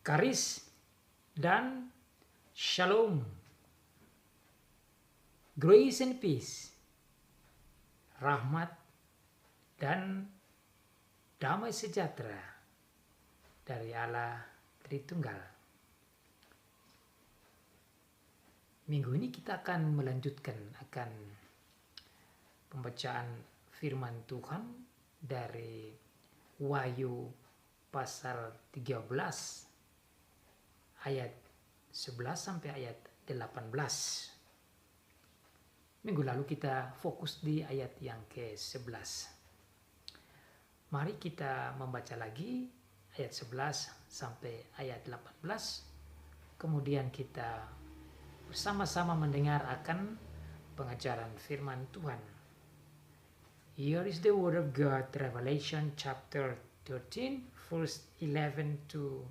Karis dan Shalom, grace and peace, rahmat dan damai sejahtera dari Allah Tritunggal. Minggu ini kita akan melanjutkan akan pembacaan firman Tuhan dari Wahyu pasal 13 ayat 11 sampai ayat 18. Minggu lalu kita fokus di ayat yang ke-11. Mari kita membaca lagi ayat 11 sampai ayat 18. Kemudian kita bersama-sama mendengar akan pengajaran firman Tuhan. Here is the word of God, Revelation chapter 13, verse 11 to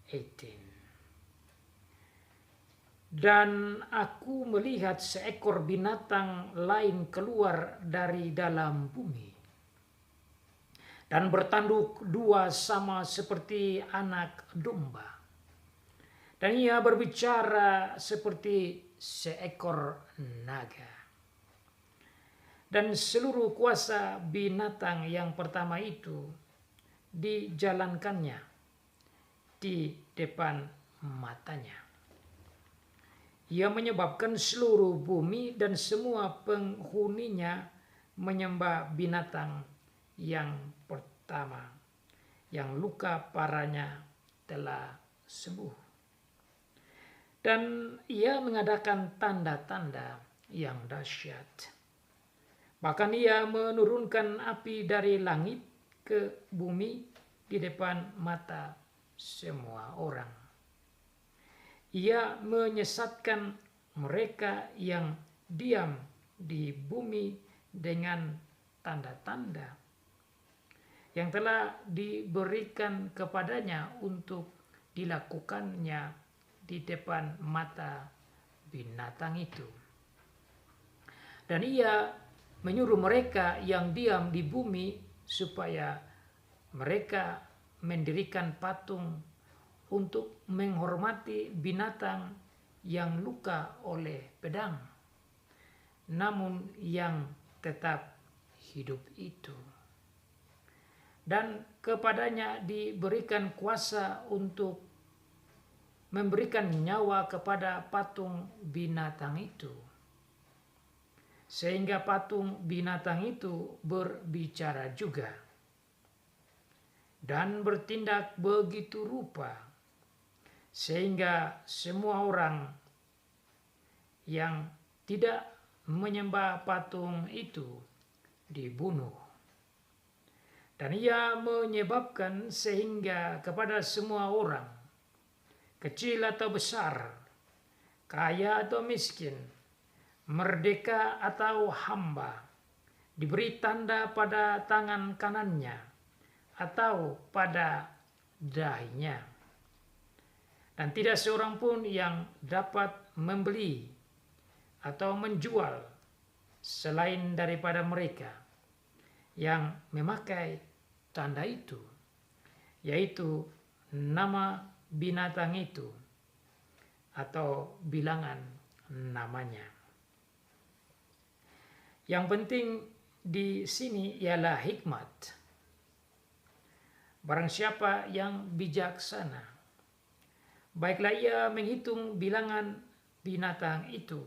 18. Dan aku melihat seekor binatang lain keluar dari dalam bumi, dan bertanduk dua sama seperti anak domba. Dan ia berbicara seperti seekor naga. Dan seluruh kuasa binatang yang pertama itu dijalankannya di depan matanya. Ia menyebabkan seluruh bumi dan semua penghuninya menyembah binatang yang pertama, yang luka parahnya telah sembuh. Dan ia mengadakan tanda-tanda yang dahsyat. Bahkan ia menurunkan api dari langit ke bumi di depan mata semua orang. Ia menyesatkan mereka yang diam di bumi dengan tanda-tanda yang telah diberikan kepadanya untuk dilakukannya di depan mata binatang itu. Dan ia menyuruh mereka yang diam di bumi supaya mereka mendirikan patung untuk menghormati binatang yang luka oleh pedang, namun yang tetap hidup itu. Dan kepadanya diberikan kuasa untuk memberikan nyawa kepada patung binatang itu, sehingga patung binatang itu berbicara juga dan bertindak begitu rupa, sehingga semua orang yang tidak menyembah patung itu dibunuh. Dan ia menyebabkan sehingga kepada semua orang, kecil atau besar, kaya atau miskin, merdeka atau hamba, diberi tanda pada tangan kanannya atau pada dahinya. Dan tidak seorang pun yang dapat membeli atau menjual selain daripada mereka yang memakai tanda itu, yaitu nama binatang itu atau bilangan namanya. Yang penting di sini ialah hikmat. Barang siapa yang bijaksana, baiklah ia menghitung bilangan binatang itu,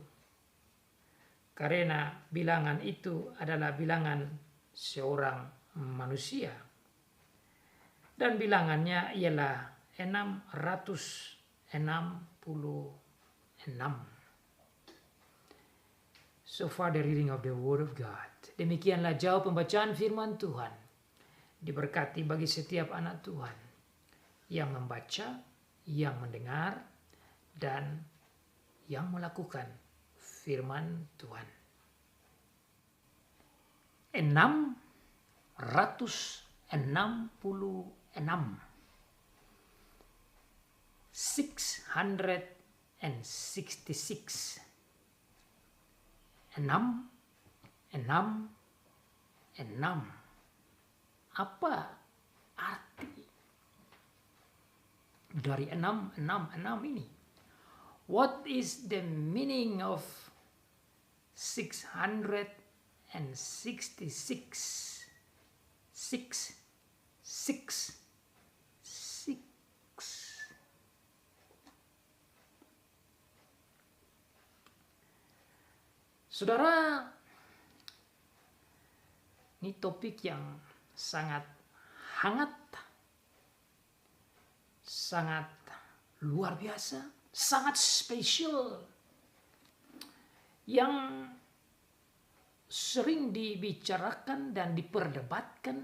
karena bilangan itu adalah bilangan seorang manusia, dan bilangannya ialah 666. So far the reading of the word of God. Demikianlah jauh pembacaan firman Tuhan. Diberkati bagi setiap anak Tuhan yang membaca, yang mendengar, dan yang melakukan firman Tuhan. 666. 666. 6. Apa arti dari 6 ini. What is the meaning of 666? Six. Saudara, ini topik yang sangat hangat, sangat luar biasa, sangat spesial, yang sering dibicarakan dan diperdebatkan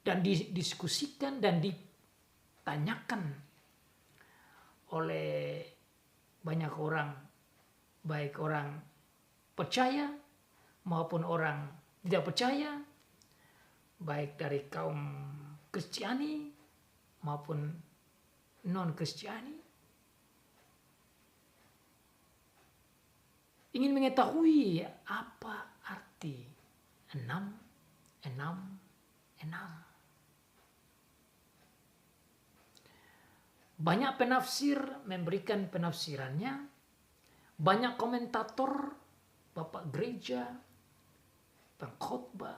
dan didiskusikan dan ditanyakan oleh banyak orang, baik orang percaya maupun orang tidak percaya, baik dari kaum Kristiani maupun non-Kristiani, ingin mengetahui apa arti 6. Banyak penafsir memberikan penafsirannya, banyak komentator, bapak gereja, pengkhotbah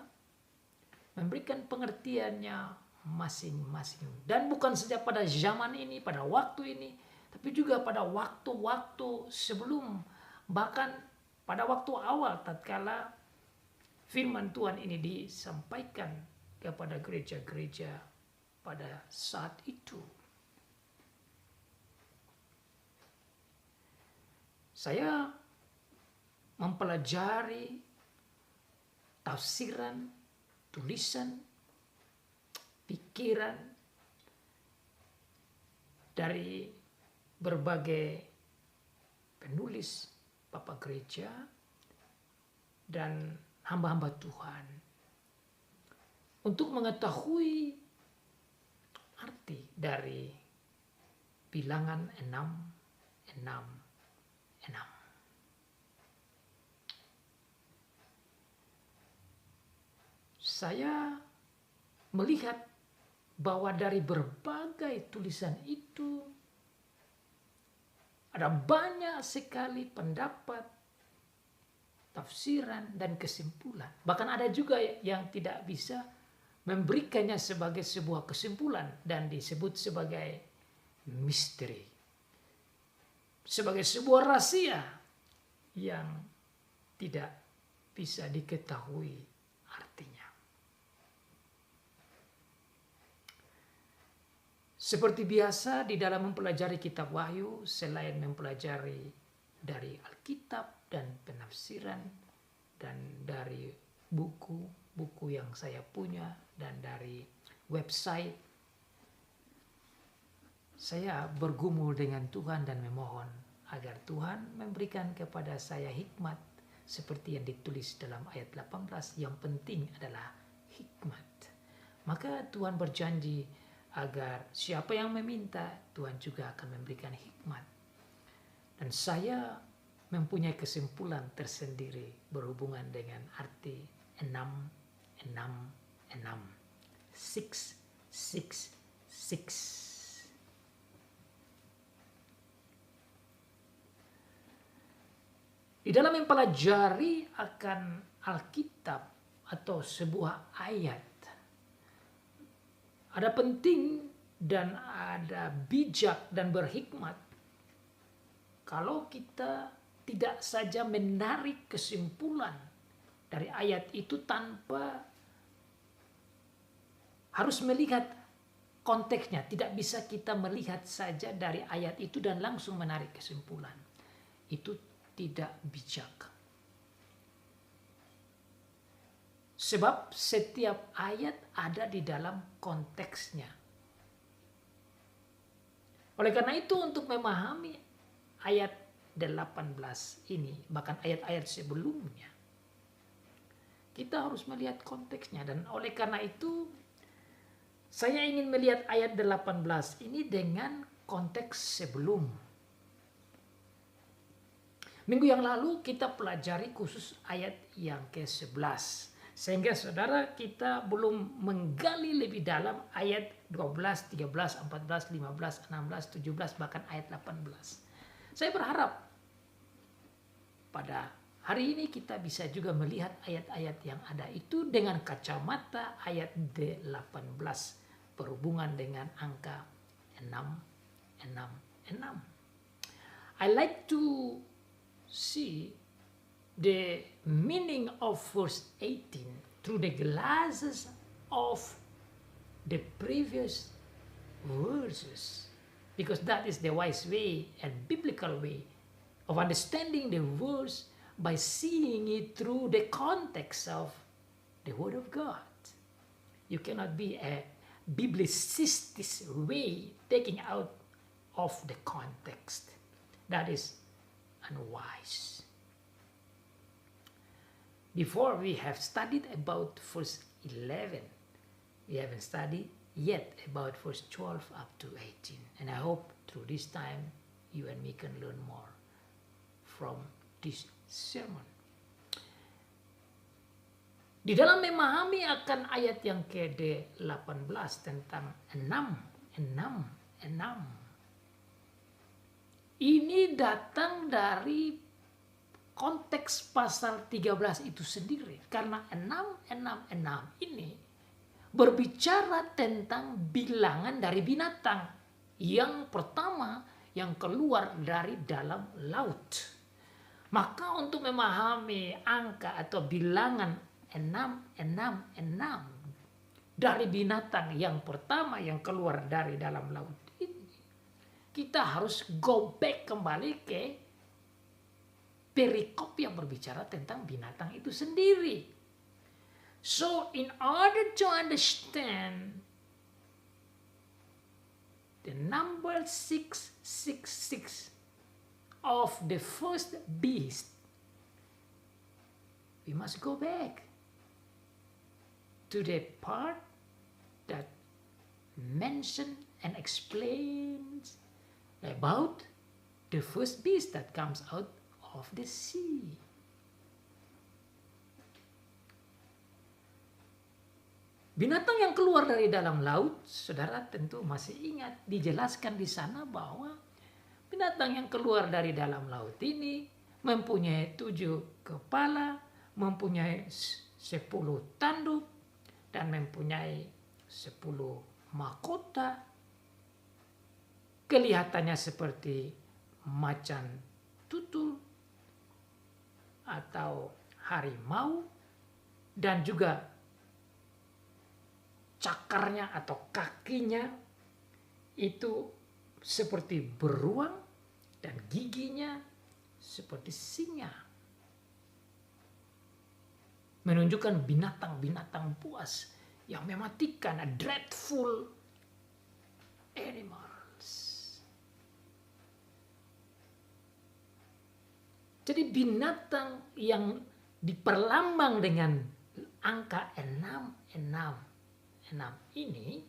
memberikan pengertiannya masing-masing. Dan bukan saja pada zaman ini, pada waktu ini, tapi juga pada waktu-waktu sebelum, bahkan pada waktu awal tatkala firman Tuhan ini disampaikan kepada gereja-gereja pada saat itu. Saya mempelajari tafsiran, tulisan, pikiran dari berbagai penulis, bapak gereja, dan hamba-hamba Tuhan untuk mengetahui arti dari bilangan 6. Saya melihat bahwa dari berbagai tulisan itu ada banyak sekali pendapat, tafsiran, dan kesimpulan. Bahkan ada juga yang tidak bisa memberikannya sebagai sebuah kesimpulan dan disebut sebagai misteri, sebagai sebuah rahasia yang tidak bisa diketahui artinya. Seperti biasa di dalam mempelajari kitab Wahyu, selain mempelajari dari Alkitab dan penafsiran dan dari buku-buku yang saya punya dan dari website, saya bergumul dengan Tuhan dan memohon agar Tuhan memberikan kepada saya hikmat seperti yang ditulis dalam ayat 18, yang penting adalah hikmat. Maka Tuhan berjanji agar siapa yang meminta, Tuhan juga akan memberikan hikmat. Dan saya mempunyai kesimpulan tersendiri berhubungan dengan arti 6. 666. Di dalam mempelajari akan Alkitab atau sebuah ayat, ada penting dan ada bijak dan berhikmat kalau kita tidak saja menarik kesimpulan dari ayat itu tanpa harus melihat konteksnya. Tidak bisa kita melihat saja dari ayat itu dan langsung menarik kesimpulan. Itu tidak bijak. Sebab setiap ayat ada di dalam konteksnya. Oleh karena itu, untuk memahami ayat 18 ini, bahkan ayat-ayat sebelumnya, kita harus melihat konteksnya. Dan oleh karena itu, saya ingin melihat ayat 18 ini dengan konteks sebelum. Minggu yang lalu kita pelajari khusus ayat yang ke-11. Sehingga saudara kita belum menggali lebih dalam ayat 12, 13, 14, 15, 16, 17, bahkan ayat 18. Saya berharap pada hari ini kita bisa juga melihat ayat-ayat yang ada itu dengan kacamata ayat 18 berhubungan dengan angka 666. I like to see the meaning of verse 18 through the glasses of the previous verses, because that is the wise way and biblical way of understanding the verse, by seeing it through the context of the Word of God. You cannot be a biblicist way taking out of the context. That is unwise. Before we have studied about verse 11, we haven't studied yet about verse 12 up to 18. And I hope through this time you and me can learn more from this sermon. Di dalam memahami akan ayat yang ke-18 tentang 666, ini datang dari konteks pasal 13 itu sendiri. Karena 666 ini berbicara tentang bilangan dari binatang. Yang pertama yang keluar dari dalam laut. Maka untuk memahami angka atau bilangan 666 dari binatang yang pertama yang keluar dari dalam laut ini, kita harus go back kembali ke perikop yang berbicara tentang binatang itu sendiri. So in order to understand the number 666 of the first beast, we must go back to the part that mention and explains about the first beast that comes out of the sea. Binatang yang keluar dari dalam laut, saudara tentu masih ingat, dijelaskan di sana bahwa binatang yang keluar dari dalam laut ini mempunyai 7 kepala, mempunyai 10 tanduk, dan mempunyai 10 mahkota. Kelihatannya seperti macan tutul atau harimau, dan juga cakarnya atau kakinya itu seperti beruang dan giginya seperti singa. Menunjukkan binatang-binatang buas yang mematikan, a dreadful animals. Jadi binatang yang diperlambang dengan angka 666 ini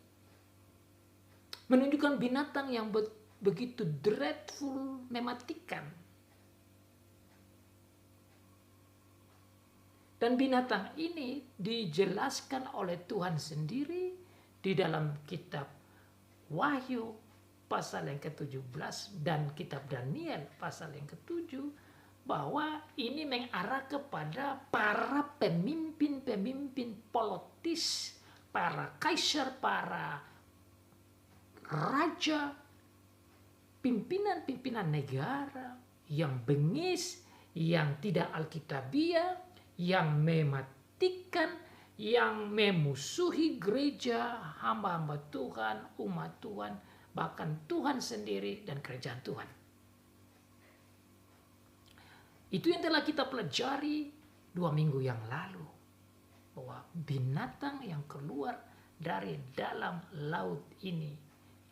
menunjukkan binatang yang begitu dreadful, mematikan. Dan binatang ini dijelaskan oleh Tuhan sendiri di dalam kitab Wahyu pasal yang ke-17 dan kitab Daniel pasal yang ke-7, bahwa ini mengarah kepada para pemimpin-pemimpin politis, para kaisar, para raja, pimpinan-pimpinan negara yang bengis, yang tidak alkitabiah, yang mematikan, yang memusuhi gereja, hamba-hamba Tuhan, umat Tuhan, bahkan Tuhan sendiri dan kerajaan Tuhan. Itu yang telah kita pelajari 2 minggu yang lalu, bahwa binatang yang keluar dari dalam laut ini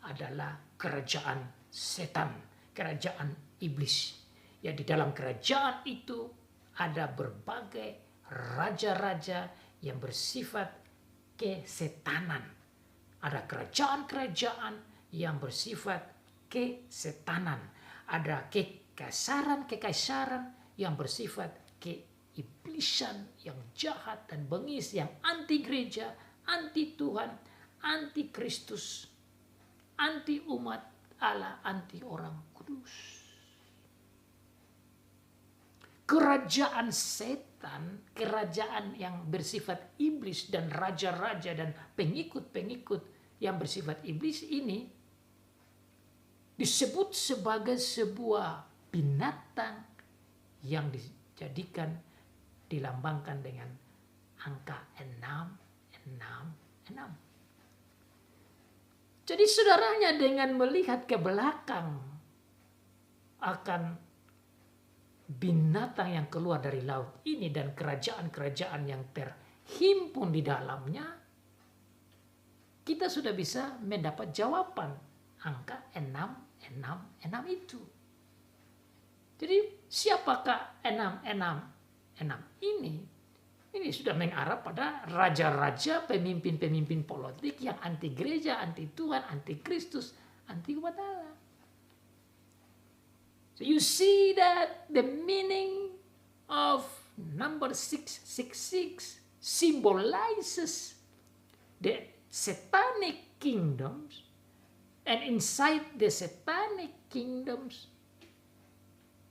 adalah kerajaan setan, kerajaan iblis. Ya, di dalam kerajaan itu ada berbagai raja-raja yang bersifat kesetanan. Ada kerajaan-kerajaan yang bersifat kesetanan. Ada kekaisaran yang bersifat iblisan yang jahat dan bengis, yang anti gereja, anti Tuhan, anti Kristus, anti umat Allah, anti orang kudus. Kerajaan setan, kerajaan yang bersifat iblis dan raja-raja dan pengikut-pengikut yang bersifat iblis ini disebut sebagai sebuah binatang yang dijadikan, dilambangkan dengan angka 666. Jadi saudaranya dengan melihat ke belakang akan binatang yang keluar dari laut ini dan kerajaan-kerajaan yang terhimpun di dalamnya, kita sudah bisa mendapat jawaban angka 666 itu. Jadi siapakah 666 ini? Ini sudah mengarah pada raja-raja, pemimpin-pemimpin politik yang anti gereja, anti Tuhan, anti Kristus, anti umat Allah. So you see that the meaning of number 666 symbolizes the satanic kingdoms, and inside the satanic kingdoms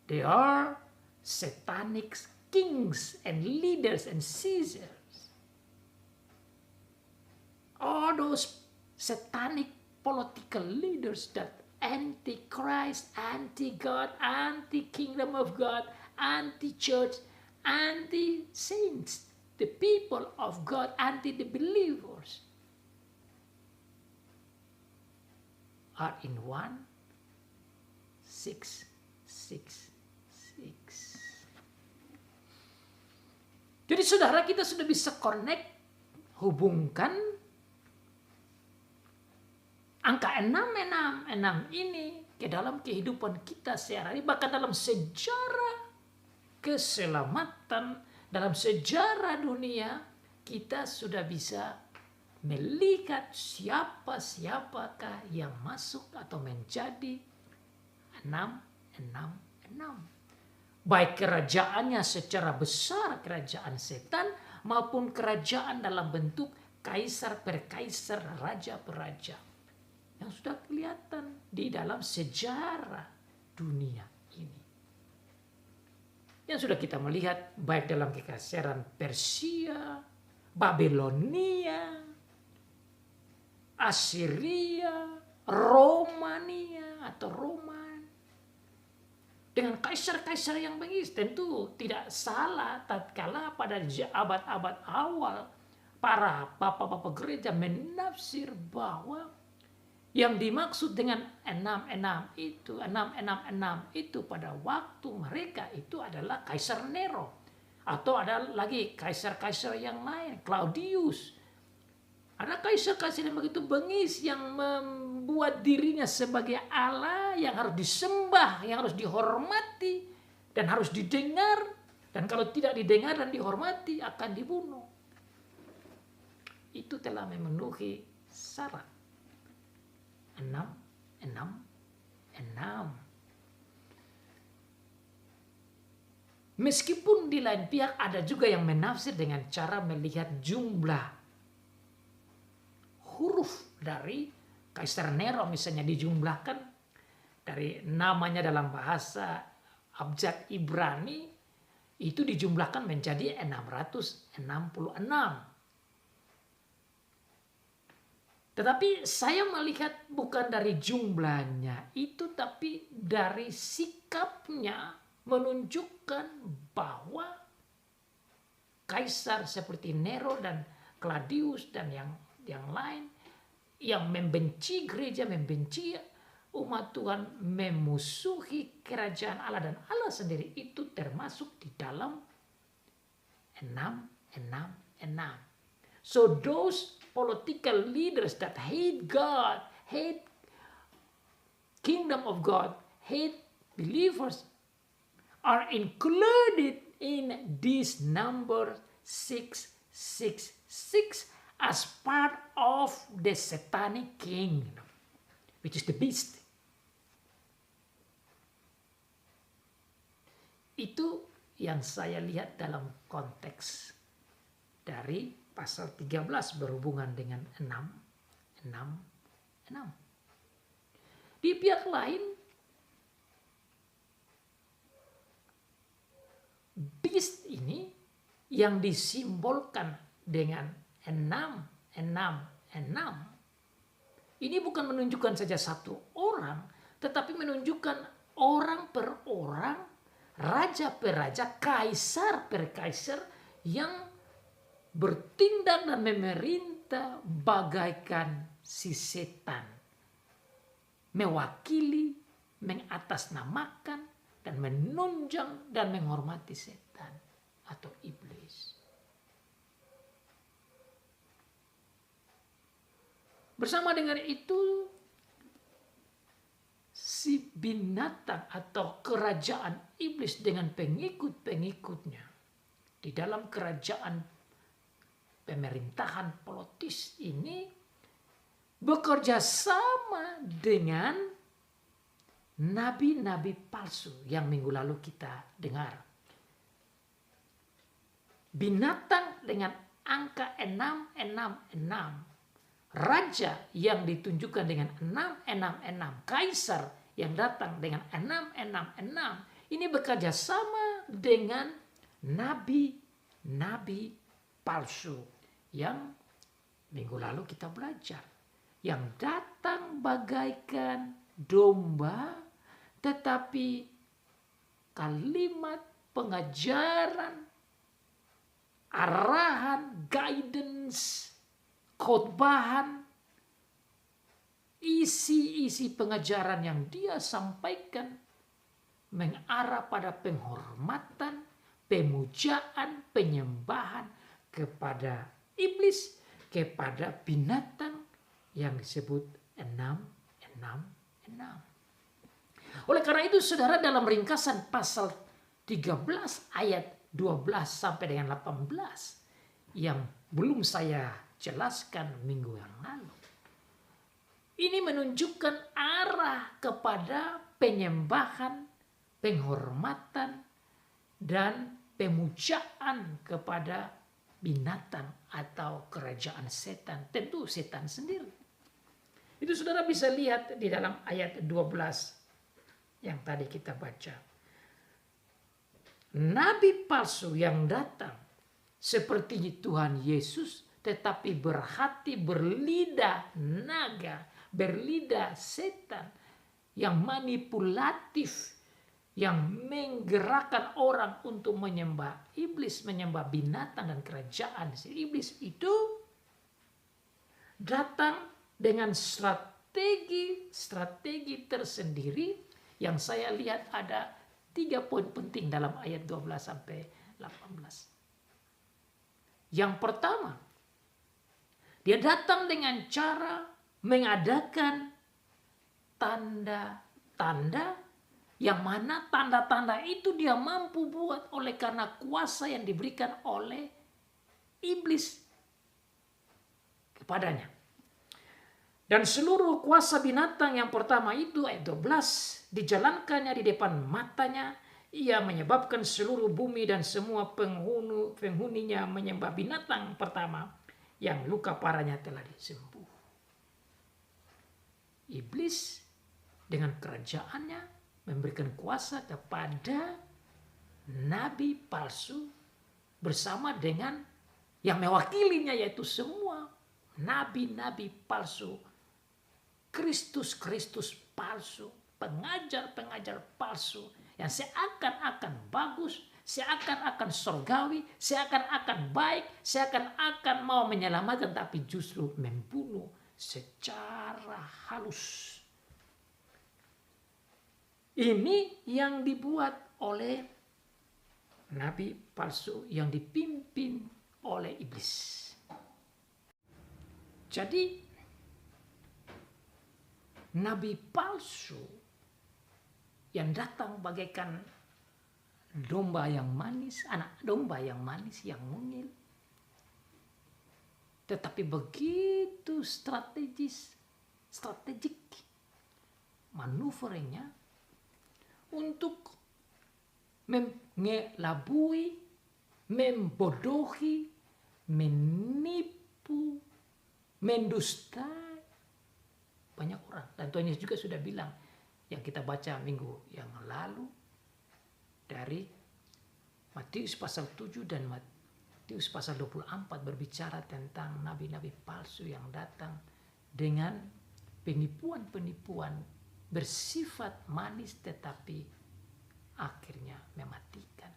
there are satanic kings and leaders and Caesars. All those satanic political leaders that anti-Christ, anti-God, anti-kingdom of God, anti-church, anti-saints, the people of God, anti the believers, are in 1666. Jadi saudara, kita sudah bisa connect, hubungkan angka 666 ini ke dalam kehidupan kita sehari-hari, bahkan dalam sejarah keselamatan, dalam sejarah dunia, kita sudah bisa melihat siapakah yang masuk atau menjadi 666. Baik kerajaannya secara besar, kerajaan setan, maupun kerajaan dalam bentuk kaisar per kaisar, raja per raja, yang sudah kelihatan di dalam sejarah dunia ini. Yang sudah kita melihat baik dalam kekaisaran Persia, Babilonia, Assyria, Romania atau Roma, dengan kaisar-kaisar yang bengis. Tentu tidak salah tatkala pada abad-abad awal para bapak-bapak gereja menafsir bahwa yang dimaksud dengan 666 itu pada waktu mereka itu adalah Kaisar Nero, atau ada lagi kaisar-kaisar yang lain, Claudius. Ada kaisar-kaisar yang begitu bengis, yang membuat dirinya sebagai Allah, yang harus disembah, yang harus dihormati, dan harus didengar. Dan kalau tidak didengar dan dihormati, akan dibunuh. Itu telah memenuhi syarat 666. Meskipun di lain pihak ada juga yang menafsir dengan cara melihat jumlah huruf dari Kaisar Nero, misalnya dijumlahkan dari namanya dalam bahasa abjad Ibrani, itu dijumlahkan menjadi 666. Tetapi saya melihat bukan dari jumlahnya itu, tapi dari sikapnya menunjukkan bahwa kaisar seperti Nero dan Claudius dan yang lain yang membenci gereja, membenci umat Tuhan, memusuhi kerajaan Allah dan Allah sendiri, itu termasuk di dalam 666. So those political leaders that hate God, hate kingdom of God, hate believers, are included in this number 666 as part of the satanic kingdom, which is the beast. Itu yang saya lihat dalam konteks dari pasal 13 berhubungan dengan 6. Di pihak lain, beast ini yang disimbolkan dengan 6. Ini bukan menunjukkan saja satu orang, tetapi menunjukkan orang per orang, raja per raja, kaisar per kaisar yang bertindak dan memerintah bagaikan si setan. Mewakili, mengatasnamakan, dan menunjang dan menghormati setan atau iblis. Bersama dengan itu, si binatang atau kerajaan iblis dengan pengikut-pengikutnya di dalam kerajaan pemerintahan politis ini bekerja sama dengan nabi-nabi palsu yang minggu lalu kita dengar. Binatang dengan angka 666. Raja yang ditunjukkan dengan 666. Kaisar yang datang dengan 666. Ini bekerja sama dengan nabi-nabi palsu yang minggu lalu kita belajar. Yang datang bagaikan domba, tetapi kalimat pengajaran, arahan, guidance, khotbahan, isi-isi pengajaran yang dia sampaikan mengarah pada penghormatan, pemujaan, penyembahan kepada iblis, kepada binatang yang disebut 666. Oleh karena itu saudara, dalam ringkasan pasal 13 ayat 12 sampai dengan 18 yang belum saya jelaskan minggu yang lalu, ini menunjukkan arah kepada penyembahan, penghormatan, dan pemujaan kepada binatang atau kerajaan setan. Tentu setan sendiri. Itu saudara bisa lihat di dalam ayat 12 yang tadi kita baca. Nabi palsu yang datang seperti Tuhan Yesus, tetapi berhati berlidah naga, berlidah setan, yang manipulatif, yang menggerakkan orang untuk menyembah iblis, menyembah binatang dan kerajaan si iblis itu datang dengan strategi tersendiri yang saya lihat ada 3 poin penting dalam ayat 12 sampai 18. Yang pertama, dia datang dengan cara mengadakan tanda-tanda yang mana tanda-tanda itu dia mampu buat oleh karena kuasa yang diberikan oleh iblis kepadanya. Dan seluruh kuasa binatang yang pertama itu ayat 12 dijalankannya di depan matanya. Ia menyebabkan seluruh bumi dan semua penghuninya menyembah binatang pertama yang luka parahnya telah disembuh. Iblis dengan kerajaannya memberikan kuasa kepada nabi palsu bersama dengan yang mewakilinya, yaitu semua nabi-nabi palsu, Kristus palsu, pengajar-pengajar palsu yang seakan-akan bagus, seakan-akan surgawi, seakan-akan baik, seakan-akan mau menyelamatkan, tapi justru membunuh secara halus. Ini yang dibuat oleh nabi palsu yang dipimpin oleh iblis. Jadi nabi palsu yang datang bagaikan domba yang manis, anak domba yang manis yang mungil, tetapi begitu strategik manuvernya untuk mengelabui, membodohi, menipu, mendustai banyak orang. Dan Tuhan Yesus juga sudah bilang yang kita baca minggu yang lalu dari Matius pasal 7 dan Matius pasal 24 berbicara tentang nabi-nabi palsu yang datang dengan penipuan-penipuan bersifat manis tetapi akhirnya mematikan.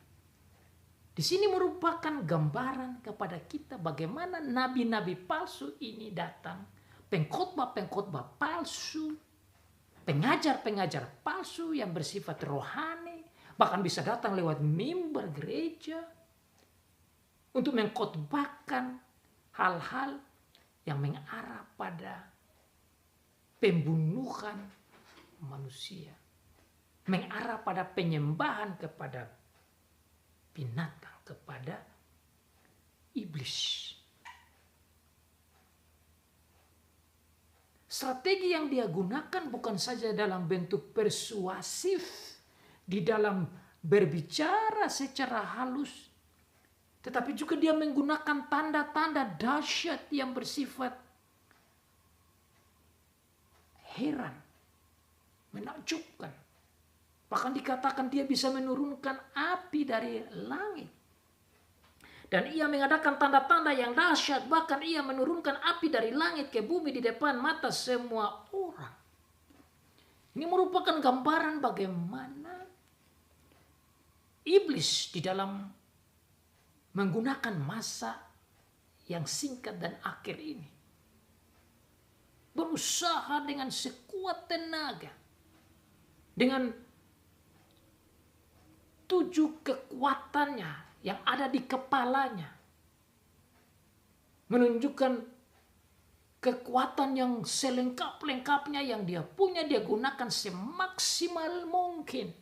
Di sini merupakan gambaran kepada kita bagaimana nabi-nabi palsu ini datang, pengkhotbah-pengkhotbah palsu, pengajar-pengajar palsu yang bersifat rohani, bahkan bisa datang lewat mimbar gereja untuk mengkhotbahkan hal-hal yang mengarah pada pembunuhan manusia, mengarah pada penyembahan kepada binatang, kepada iblis. Strategi yang dia gunakan bukan saja dalam bentuk persuasif, di dalam berbicara secara halus, tetapi juga dia menggunakan tanda-tanda dahsyat yang bersifat heran, menakjubkan. Bahkan dikatakan dia bisa menurunkan api dari langit. Dan ia mengadakan tanda-tanda yang dahsyat. Bahkan ia menurunkan api dari langit ke bumi di depan mata semua orang. Ini merupakan gambaran bagaimana iblis di dalam menggunakan masa yang singkat dan akhir ini berusaha dengan sekuat tenaga, dengan 7 kekuatannya yang ada di kepalanya, menunjukkan kekuatan yang selengkap-lengkapnya yang dia punya, dia gunakan semaksimal mungkin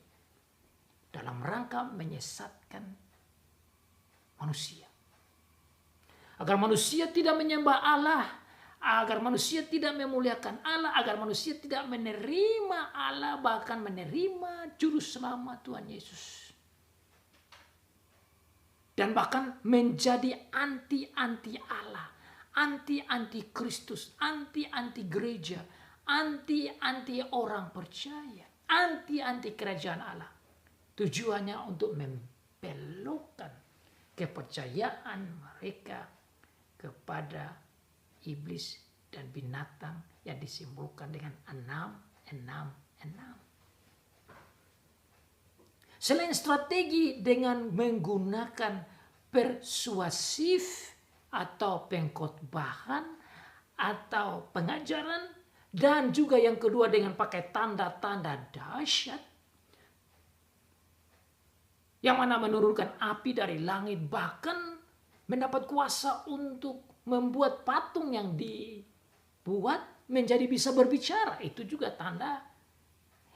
dalam rangka menyesatkan manusia. Agar manusia tidak menyembah Allah, agar manusia tidak memuliakan Allah, agar manusia tidak menerima Allah, bahkan menerima juru selamat Tuhan Yesus. Dan bahkan menjadi anti-anti Allah, anti-anti Kristus, anti-anti gereja, anti-anti orang percaya, anti-anti kerajaan Allah. Tujuannya untuk membelokkan kepercayaan mereka kepada iblis dan binatang yang disimbolkan dengan 666. Selain strategi dengan menggunakan persuasif atau pengkhotbahan atau pengajaran, dan juga yang kedua dengan pakai tanda-tanda dahsyat yang mana menurunkan api dari langit, bahkan mendapat kuasa untuk membuat patung yang dibuat menjadi bisa berbicara. Itu juga tanda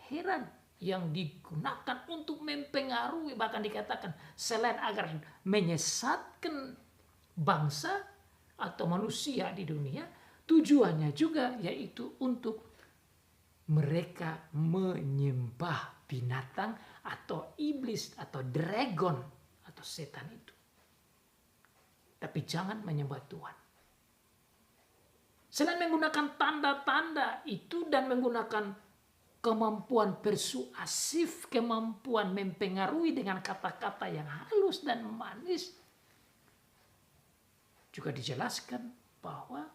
heran yang digunakan untuk mempengaruhi, bahkan dikatakan selain agar menyesatkan bangsa atau manusia di dunia, tujuannya juga yaitu untuk mereka menyembah binatang atau iblis atau dragon atau setan itu. Tapi jangan menyembah Tuhan. Selain menggunakan tanda-tanda itu dan menggunakan kemampuan persuasif, kemampuan mempengaruhi dengan kata-kata yang halus dan manis, juga dijelaskan bahwa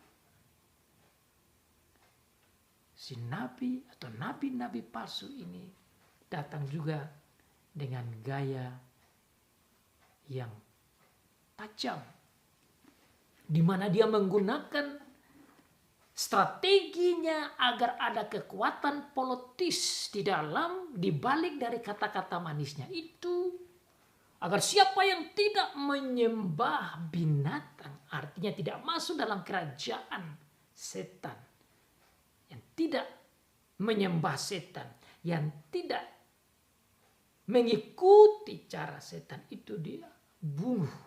si nabi atau nabi-nabi palsu ini datang juga dengan gaya yang tajam, di mana dia menggunakan strateginya agar ada kekuatan politis di dalam, di balik dari kata-kata manisnya itu, agar siapa yang tidak menyembah binatang, artinya tidak masuk dalam kerajaan setan, yang tidak menyembah setan, yang tidak mengikuti cara setan, itu dia bunuh.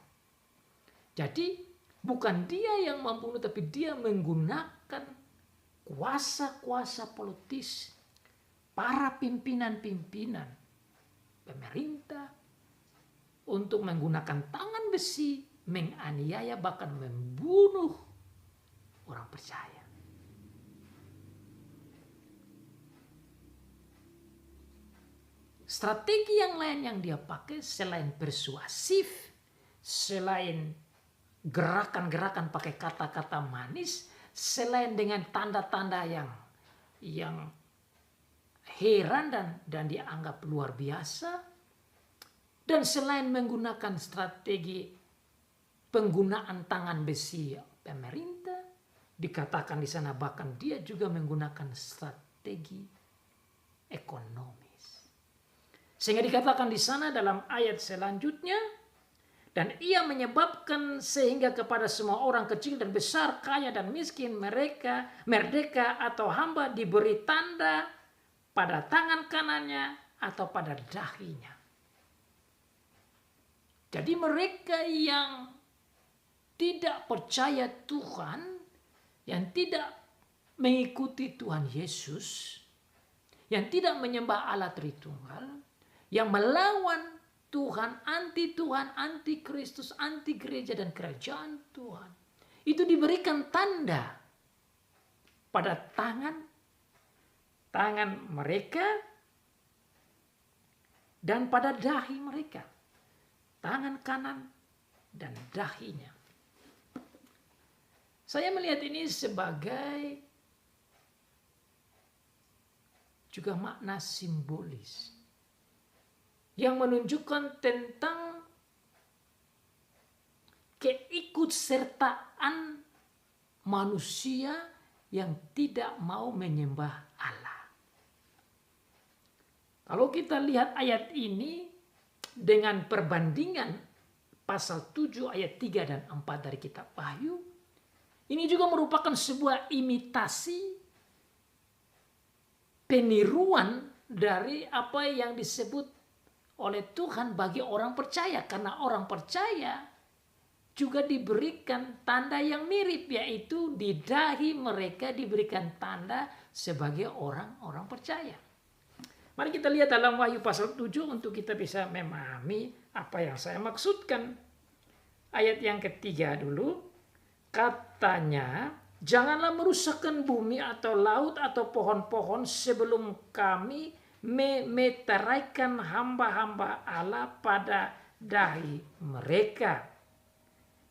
Jadi bukan dia yang membunuh, tapi dia menggunakan kuasa-kuasa politis, para pimpinan-pimpinan pemerintah, untuk menggunakan tangan besi menganiaya bahkan membunuh orang percaya. Strategi yang lain yang dia pakai selain persuasif, selain gerakan-gerakan pakai kata-kata manis, selain dengan tanda-tanda yang heran dan dianggap luar biasa, dan selain menggunakan strategi penggunaan tangan besi pemerintah, dikatakan di sana bahkan dia juga menggunakan strategi ekonomis. Sehingga dikatakan di sana dalam ayat selanjutnya, dan ia menyebabkan sehingga kepada semua orang kecil dan besar, kaya dan miskin, mereka merdeka atau hamba diberi tanda pada tangan kanannya atau pada dahinya. Jadi mereka yang tidak percaya Tuhan, yang tidak mengikuti Tuhan Yesus, yang tidak menyembah Allah Tritunggal, yang melawan Tuhan, anti Kristus, anti gereja dan kerajaan Tuhan, itu diberikan tanda pada tangan mereka dan pada dahi mereka, tangan kanan dan dahinya. Saya melihat ini sebagai juga makna simbolis yang menunjukkan tentang keikutsertaan manusia yang tidak mau menyembah Allah. Kalau kita lihat ayat ini dengan perbandingan pasal 7 ayat 3 dan 4 dari kitab Wahyu, ini juga merupakan sebuah imitasi peniruan dari apa yang disebut oleh Tuhan bagi orang percaya. Karena orang percaya juga diberikan tanda yang mirip, yaitu di dahi mereka diberikan tanda sebagai orang-orang percaya. Mari kita lihat dalam Wahyu pasal 7 untuk kita bisa memahami apa yang saya maksudkan. Ayat yang ketiga dulu. Katanya, janganlah merusakkan bumi atau laut atau pohon-pohon sebelum kami memeteraikan hamba-hamba Allah pada dahi mereka.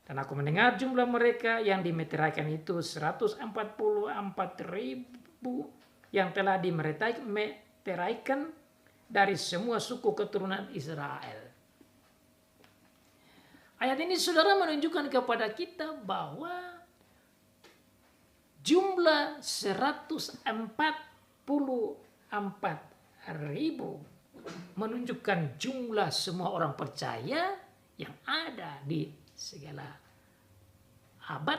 Dan aku mendengar jumlah mereka yang dimeteraikan itu 144.000 yang telah dimeteraikan dari semua suku keturunan Israel. Ayat ini saudara menunjukkan kepada kita bahwa jumlah 144.000 menunjukkan jumlah semua orang percaya yang ada di segala abad.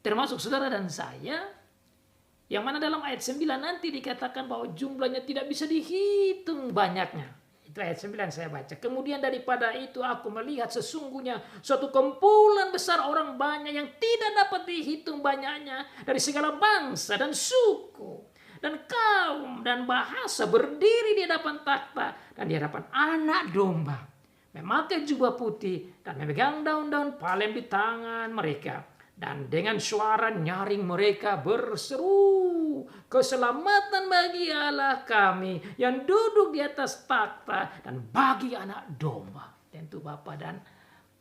Termasuk saudara dan saya, yang mana dalam ayat 9 nanti dikatakan bahwa jumlahnya tidak bisa dihitung banyaknya. Itu ayat 9 saya baca. Kemudian daripada itu aku melihat sesungguhnya suatu kumpulan besar orang banyak yang tidak dapat dihitung banyaknya dari segala bangsa dan suku dan kaum dan bahasa berdiri di hadapan takhta dan di hadapan anak domba, memakai jubah putih dan memegang daun-daun palem di tangan mereka. Dan dengan suara nyaring mereka berseru, keselamatan bagi Allah kami yang duduk di atas takhta dan bagi anak domba. Tentu Bapa dan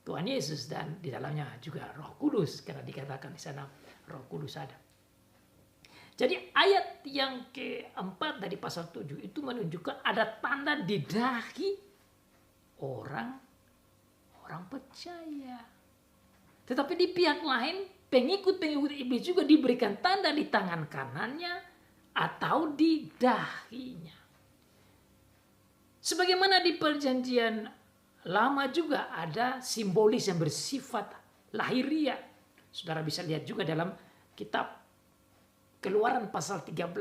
Tuhan Yesus, dan di dalamnya juga Roh Kudus, karena dikatakan di sana Roh Kudus ada. Jadi ayat yang keempat dari pasal 7 itu menunjukkan ada tanda di dahi orang percaya. Tetapi di pihak lain, pengikut-pengikut iblis juga diberikan tanda di tangan kanannya atau di dahinya. Sebagaimana di perjanjian lama juga ada simbolis yang bersifat lahiriah. Saudara bisa lihat juga dalam kitab Keluaran pasal 13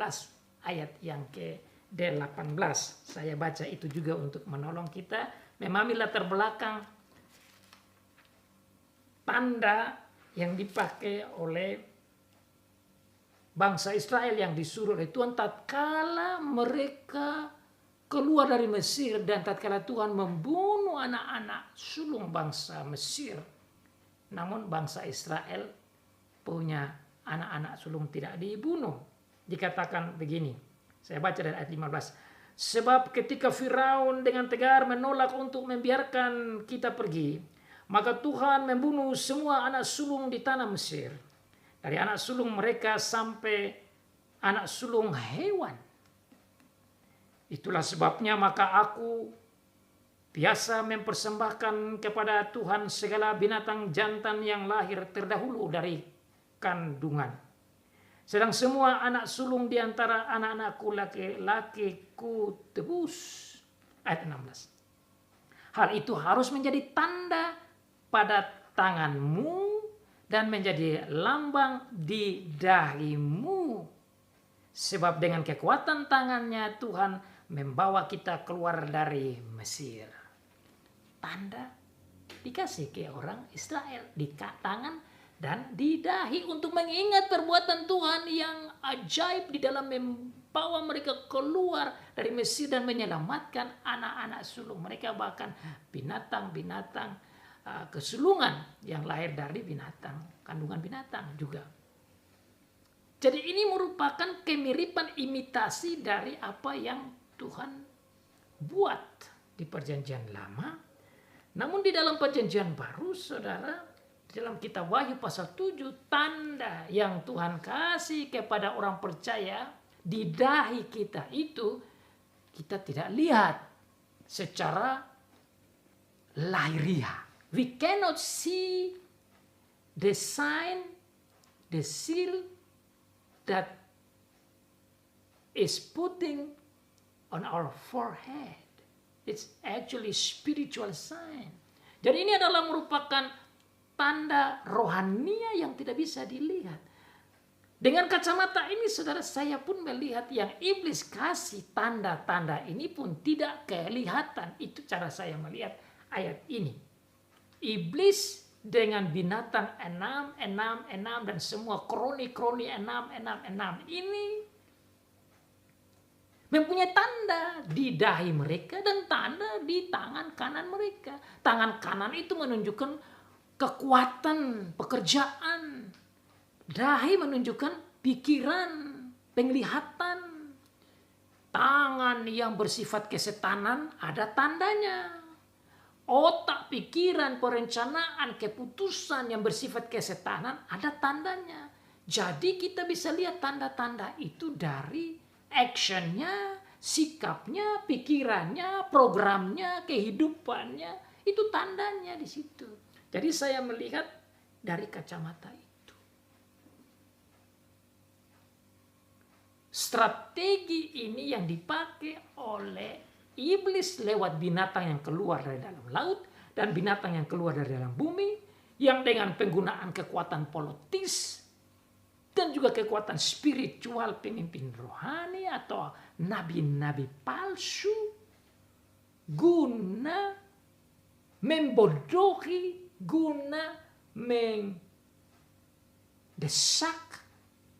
ayat yang ke-18. Saya baca itu juga untuk menolong kita memahami latar belakang tanda yang dipakai oleh bangsa Israel yang disuruh oleh Tuhan tatkala mereka keluar dari Mesir, dan tatkala Tuhan membunuh anak-anak sulung bangsa Mesir, namun bangsa Israel punya anak-anak sulung tidak dibunuh. Dikatakan begini, saya baca dari ayat 15. Sebab ketika Firaun dengan tegar menolak untuk membiarkan kita pergi, maka Tuhan membunuh semua anak sulung di tanah Mesir, dari anak sulung mereka sampai anak sulung hewan. Itulah sebabnya maka aku biasa mempersembahkan kepada Tuhan segala binatang jantan yang lahir terdahulu dari kandungan. Sedang semua anak sulung di antara anak-anakku laki-laki ku tebus. Ayat 16. Hal itu harus menjadi tanda pada tanganmu dan menjadi lambang di dahimu. Sebab dengan kekuatan tangannya Tuhan membawa kita keluar dari Mesir. Tanda dikasih ke orang Israel di tangan dan di dahi untuk mengingat perbuatan Tuhan yang ajaib di dalam membawa mereka keluar dari Mesir dan menyelamatkan anak-anak sulung mereka, bahkan binatang-binatang kesulungan yang lahir dari binatang, kandungan binatang juga. Jadi ini merupakan kemiripan imitasi dari apa yang Tuhan buat di perjanjian lama. Namun di dalam perjanjian baru, saudara, dalam kitab Wahyu pasal 7, tanda yang Tuhan kasih kepada orang percaya di dahi kita itu kita tidak lihat secara lahiriah. We cannot see the sign, the seal that is putting on our forehead. It's actually spiritual sign. Jadi ini adalah merupakan tanda rohania yang tidak bisa dilihat. Dengan kacamata ini, saudara, saya pun melihat yang iblis kasih tanda-tanda ini pun tidak kelihatan. Itu cara saya melihat ayat ini. Iblis dengan binatang 6 dan semua kroni-kroni 6 ini mempunyai tanda di dahi mereka dan tanda di tangan kanan mereka. Tangan kanan itu menunjukkan kekuatan pekerjaan. Dahi menunjukkan pikiran, penglihatan. Tangan yang bersifat kesetanan ada tandanya. Otak, pikiran, perencanaan, keputusan yang bersifat kesetanan ada tandanya. Jadi kita bisa lihat tanda-tanda itu dari actionnya, sikapnya, pikirannya, programnya, kehidupannya. Itu tandanya di situ. Jadi saya melihat dari kacamata itu. Strategi ini yang dipakai oleh iblis lewat binatang yang keluar dari dalam laut dan binatang yang keluar dari dalam bumi, yang dengan penggunaan kekuatan politis dan juga kekuatan spiritual, pemimpin rohani atau nabi-nabi palsu, guna membodohi, guna mendesak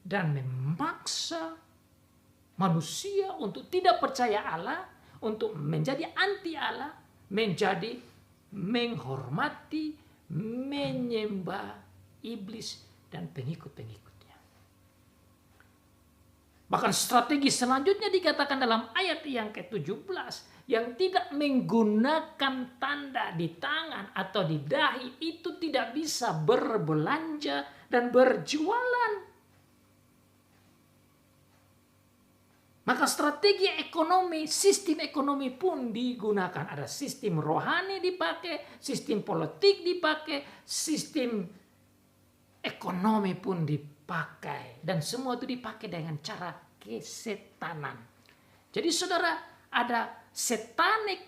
dan memaksa manusia untuk tidak percaya Allah, untuk menjadi anti Allah, menjadi menghormati, menyembah iblis dan pengikut-pengikutnya. Bahkan strategi selanjutnya dikatakan dalam ayat yang ke-17, yang tidak menggunakan tanda di tangan atau di dahi itu tidak bisa berbelanja dan berjualan. Maka strategi ekonomi, sistem ekonomi pun digunakan. Ada sistem rohani dipakai, sistem politik dipakai, sistem ekonomi pun dipakai. Dan semua itu dipakai dengan cara kesetanan. Jadi saudara, ada satanic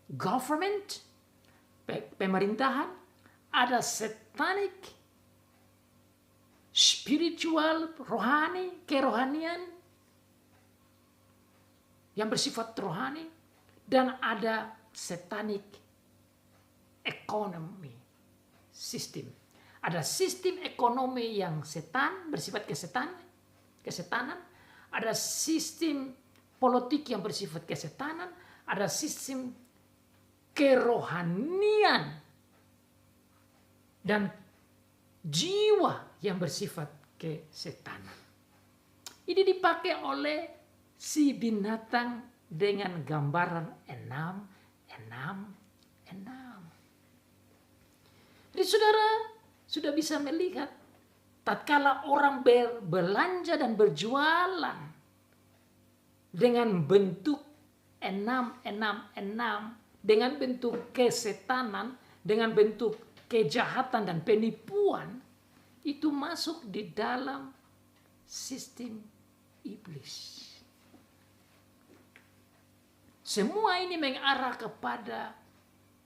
government, pemerintahan, ada satanic spiritual, rohani, kerohanian, yang bersifat rohani, dan ada satanic economy system. Ada sistem ekonomi yang setan, bersifat kesetanan. Ada sistem politik yang bersifat kesetanan, ada sistem kerohanian dan jiwa yang bersifat kesetanan. Ini dipakai oleh si binatang dengan gambaran 6. Jadi saudara sudah bisa melihat tatkala orang berbelanja dan berjualan dengan bentuk 6, dengan bentuk kesetanan, dengan bentuk kejahatan dan penipuan, itu masuk di dalam sistem iblis. Semua ini mengarah kepada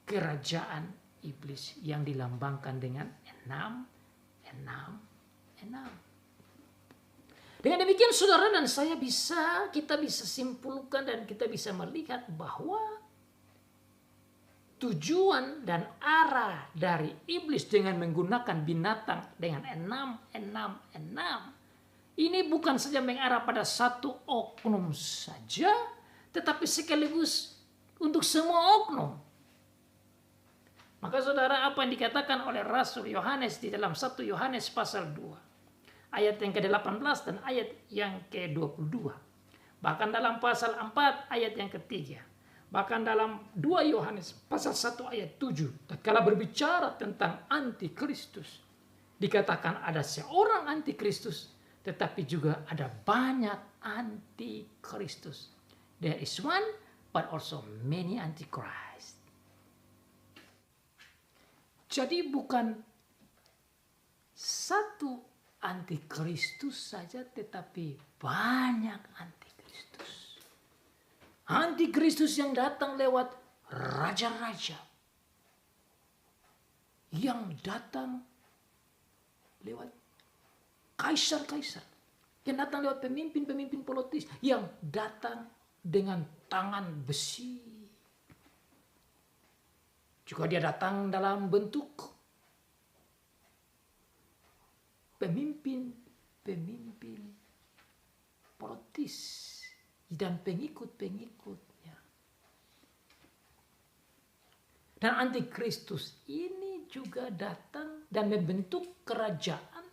kerajaan iblis yang dilambangkan dengan 6. Dengan demikian saudara dan saya kita bisa simpulkan dan kita bisa melihat bahwa tujuan dan arah dari iblis dengan menggunakan binatang dengan 6 ini bukan saja mengarah pada satu oknum saja, tetapi sekaligus untuk semua oknum. Maka saudara, apa yang dikatakan oleh Rasul Yohanes di dalam 1 Yohanes pasal 2 ayat yang ke-18 dan ayat yang ke-22. Bahkan dalam pasal 4 ayat yang ketiga. Bahkan dalam 2 Yohanes pasal 1 ayat 7. Tatkala berbicara tentang antikristus, dikatakan ada seorang antikristus, tetapi juga ada banyak antikristus. There is one, but also many antichrist. Jadi bukan satu antikristus saja, tetapi banyak antikristus. Antikristus yang datang lewat raja-raja, yang datang lewat kaisar-kaisar, yang datang lewat pemimpin-pemimpin politis, yang datang dengan tangan besi. Juga dia datang dalam bentuk pemimpin politis dan pengikut-pengikutnya. Dan antikristus ini juga datang dan membentuk kerajaan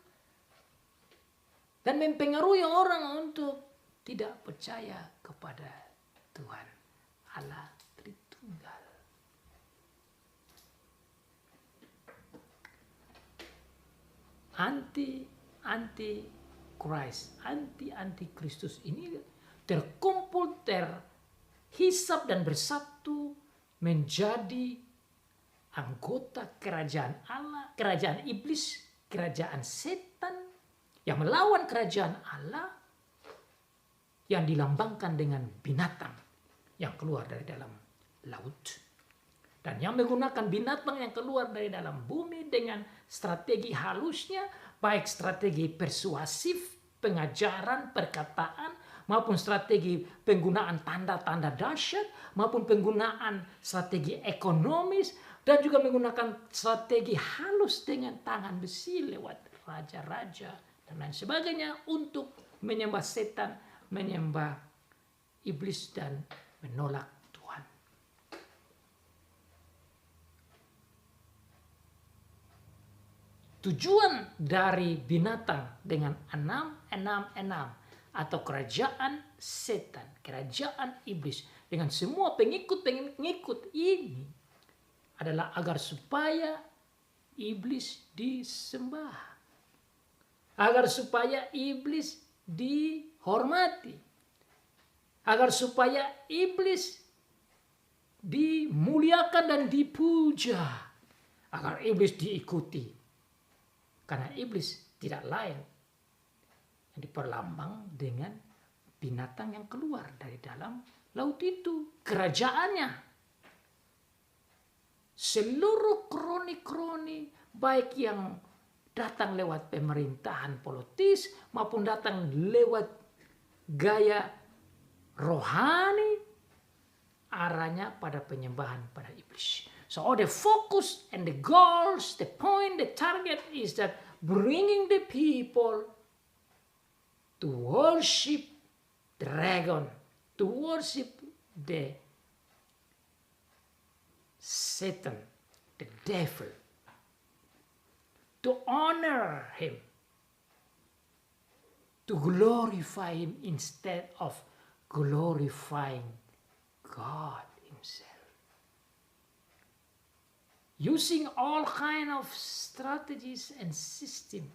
dan mempengaruhi orang untuk tidak percaya kepada Tuhan Allah Tritunggal. Antikristus ini terkumpul, terhisap dan bersatu menjadi anggota kerajaan Allah, kerajaan iblis, kerajaan setan yang melawan kerajaan Allah, yang dilambangkan dengan binatang yang keluar dari dalam laut. Dan yang menggunakan binatang yang keluar dari dalam bumi dengan strategi halusnya, baik strategi persuasif, pengajaran, perkataan, maupun strategi penggunaan tanda-tanda dahsyat, maupun penggunaan strategi ekonomis, dan juga menggunakan strategi halus dengan tangan besi lewat raja-raja dan lain sebagainya untuk menyembah setan, menyembah iblis dan menolak Tuhan. Tujuan dari binatang dengan 6 atau kerajaan setan, kerajaan iblis dengan semua pengikut-pengikut ini adalah agar supaya iblis disembah, agar supaya iblis dihormati, agar supaya iblis dimuliakan dan dipuja, agar iblis diikuti. Karena iblis tidak lain yang diperlambang dengan binatang yang keluar dari dalam laut itu. Kerajaannya, seluruh kroni-kroni, baik yang datang lewat pemerintahan politis maupun datang lewat gaya rohani, arahnya pada penyembahan pada iblis. So all the focus and the goals, the point, the target is that bringing the people to worship dragon, to to worship the Satan, the devil, to honor him, to glorify him instead of glorifying God himself. Using all kind of strategies and system,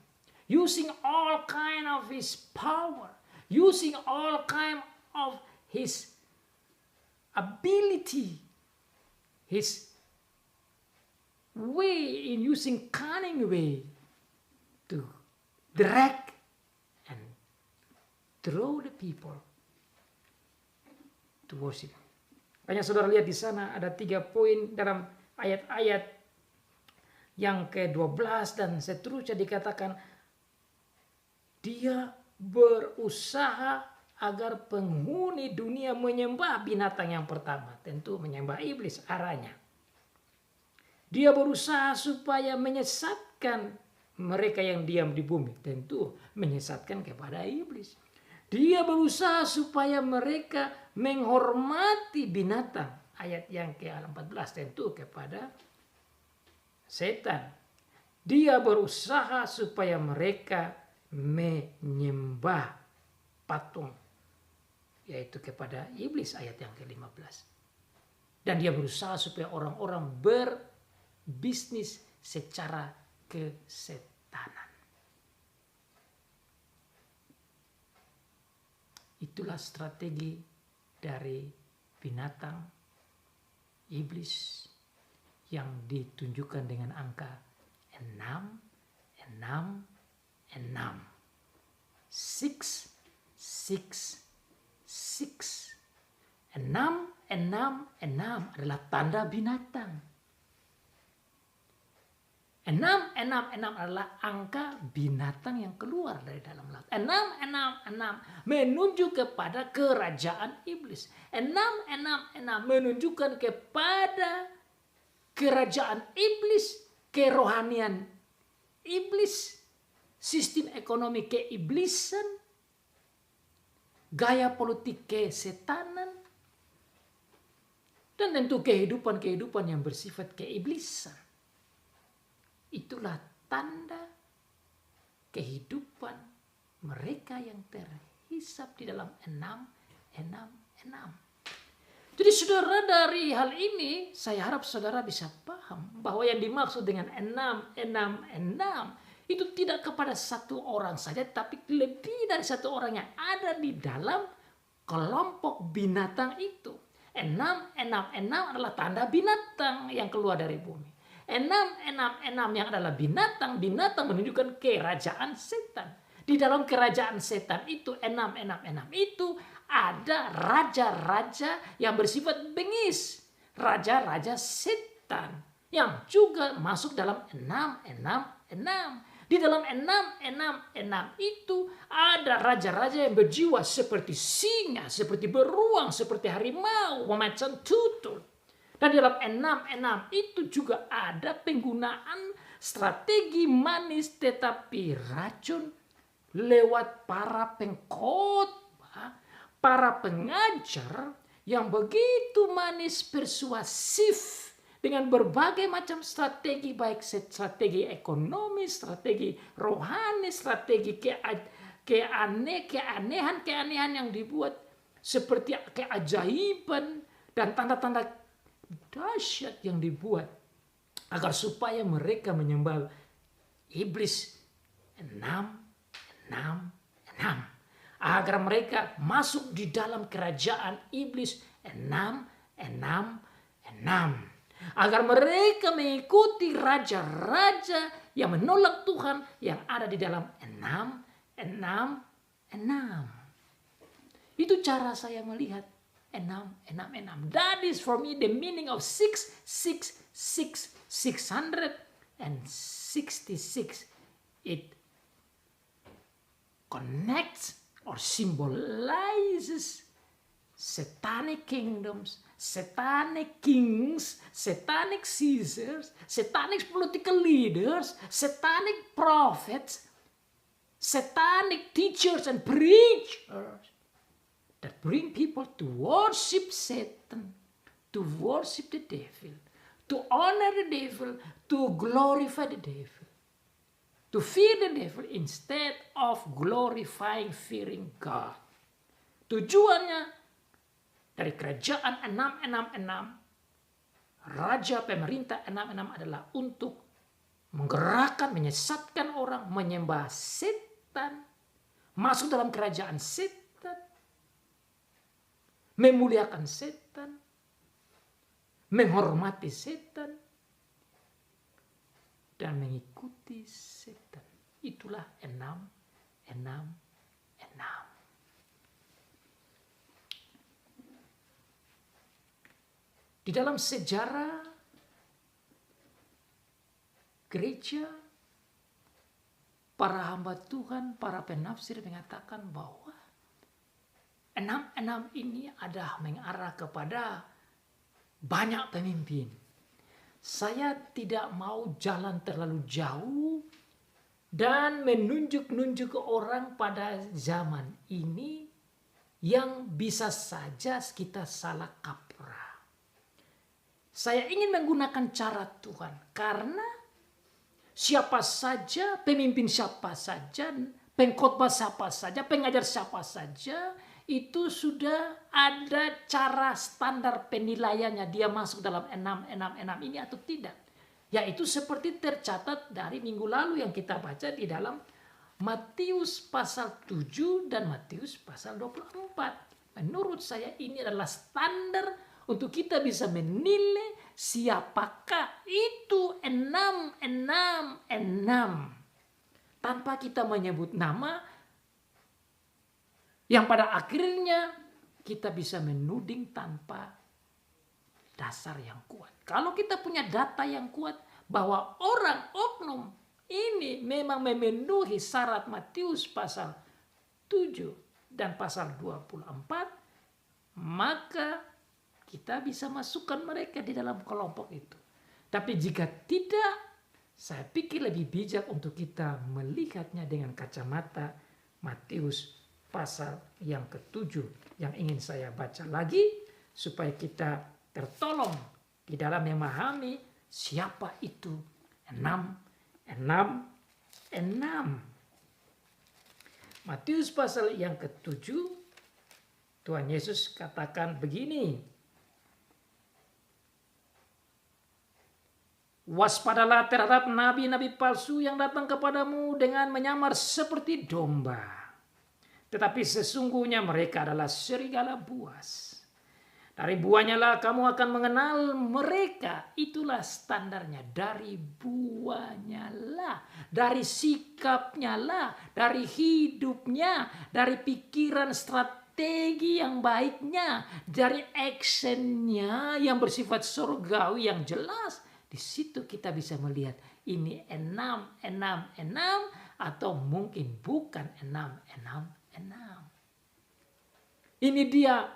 using all kind of his power, using all kind of his ability, his way in using cunning way to drag and draw the people to worship. Makanya saudara lihat di sana ada 3 poin dalam ayat-ayat yang ke-12 dan seterusnya dikatakan dia berusaha agar penghuni dunia menyembah binatang yang pertama. Tentu menyembah iblis arahnya. Dia berusaha supaya menyesatkan mereka yang diam di bumi. Tentu menyesatkan kepada iblis. Dia berusaha supaya mereka menghormati binatang. Ayat yang ke-14 tentu kepada setan. Dia berusaha supaya mereka menyembah patung, yaitu kepada iblis, ayat yang ke-15. Dan dia berusaha supaya orang-orang berbisnis secara kesetanan. Itulah strategi dari binatang iblis yang ditunjukkan dengan angka 6, 6, 6. 6, 6, 6. 6, 6, 6 adalah tanda binatang. 6, 6, 6 adalah angka binatang yang keluar dari dalam laut. 6, 6, 6 menunjuk kepada kerajaan iblis. 6, 6, 6 menunjukkan kepada kerajaan iblis, kerohanian iblis, sistem ekonomi keiblisan, gaya politik kesetanan, dan tentu kehidupan-kehidupan yang bersifat keiblisan. Itulah tanda kehidupan mereka yang terhisap di dalam 6, 6, 6. Jadi saudara, dari hal ini saya harap saudara bisa paham bahwa yang dimaksud dengan 6, 6, 6 itu tidak kepada satu orang saja, tapi lebih dari satu orang yang ada di dalam kelompok binatang itu. 6, 6, 6 adalah tanda binatang yang keluar dari bumi. 6, 6, 6 yang adalah binatang menunjukkan kerajaan setan. Di dalam kerajaan setan itu 6, 6, 6 itu ada raja-raja yang bersifat bengis. Raja-raja setan yang juga masuk dalam 6, 6, 6. Di dalam 6, 6, 6 itu ada raja-raja yang berjiwa seperti singa, seperti beruang, seperti harimau, macan tutul. Dan di dalam 6, 6 itu juga ada penggunaan strategi manis tetapi racun lewat para pengkhotbah, para pengajar yang begitu manis persuasif dengan berbagai macam strategi, baik strategi ekonomi, strategi rohani, strategi keanehan yang dibuat seperti keajaiban dan tanda-tanda dahsyat yang dibuat agar supaya mereka menyembah iblis. 6, 6, 6. Agar mereka masuk di dalam kerajaan iblis. 6, 6, 6. Agar mereka mengikuti raja-raja yang menolak Tuhan yang ada di dalam 6, 6, 6. Itu cara saya melihat 6, 6, 6. That is for me the meaning of 666. It connects or symbolizes satanic kingdoms, satanic kings, satanic Caesars, satanic political leaders, satanic prophets, satanic teachers and preachers. that bring people to worship Satan, to worship the devil, to honor the devil, to glorify the devil, to fear the devil instead of glorifying, fearing God. Tujuannya dari kerajaan 666, raja pemerintah 666 adalah untuk menggerakkan, menyesatkan orang, menyembah setan, masuk dalam kerajaan setan, memuliakan setan, menghormati setan, dan mengikuti setan. Itulah 666. Di dalam sejarah gereja, para hamba Tuhan, para penafsir mengatakan bahwa 666 ini ada mengarah kepada banyak pemimpin. Saya tidak mau jalan terlalu jauh dan menunjuk-nunjuk ke orang pada zaman ini yang bisa saja kita salah kaprah. Saya ingin menggunakan cara Tuhan karena siapa saja, pemimpin siapa saja, pengkhotbah siapa saja, pengajar siapa saja, itu sudah ada cara standar penilaiannya dia masuk dalam 666 ini atau tidak. Yaitu seperti tercatat dari minggu lalu yang kita baca di dalam Matius pasal 7 dan Matius pasal 24. Menurut saya ini adalah standar untuk kita bisa menilai siapakah itu 666 tanpa kita menyebut nama, yang pada akhirnya kita bisa menuding tanpa dasar yang kuat. Kalau kita punya data yang kuat bahwa orang oknum ini memang memenuhi syarat Matius pasal 7 dan pasal 24, maka kita bisa masukkan mereka di dalam kelompok itu. Tapi jika tidak, saya pikir lebih bijak untuk kita melihatnya dengan kacamata Matius pasal yang ke-7 yang ingin saya baca lagi supaya kita tertolong di dalam memahami siapa itu 666. Matius pasal yang ke-7, Tuhan Yesus katakan begini, waspadalah terhadap nabi-nabi palsu yang datang kepadamu dengan menyamar seperti domba, tetapi sesungguhnya mereka adalah serigala buas. Dari buahnya lah kamu akan mengenal mereka. Itulah standarnya. Dari buahnya lah, dari sikapnya lah, dari hidupnya, dari pikiran strategi yang baiknya, dari actionnya yang bersifat surgawi yang jelas. Di situ kita bisa melihat ini 666 atau mungkin bukan 666. Ini dia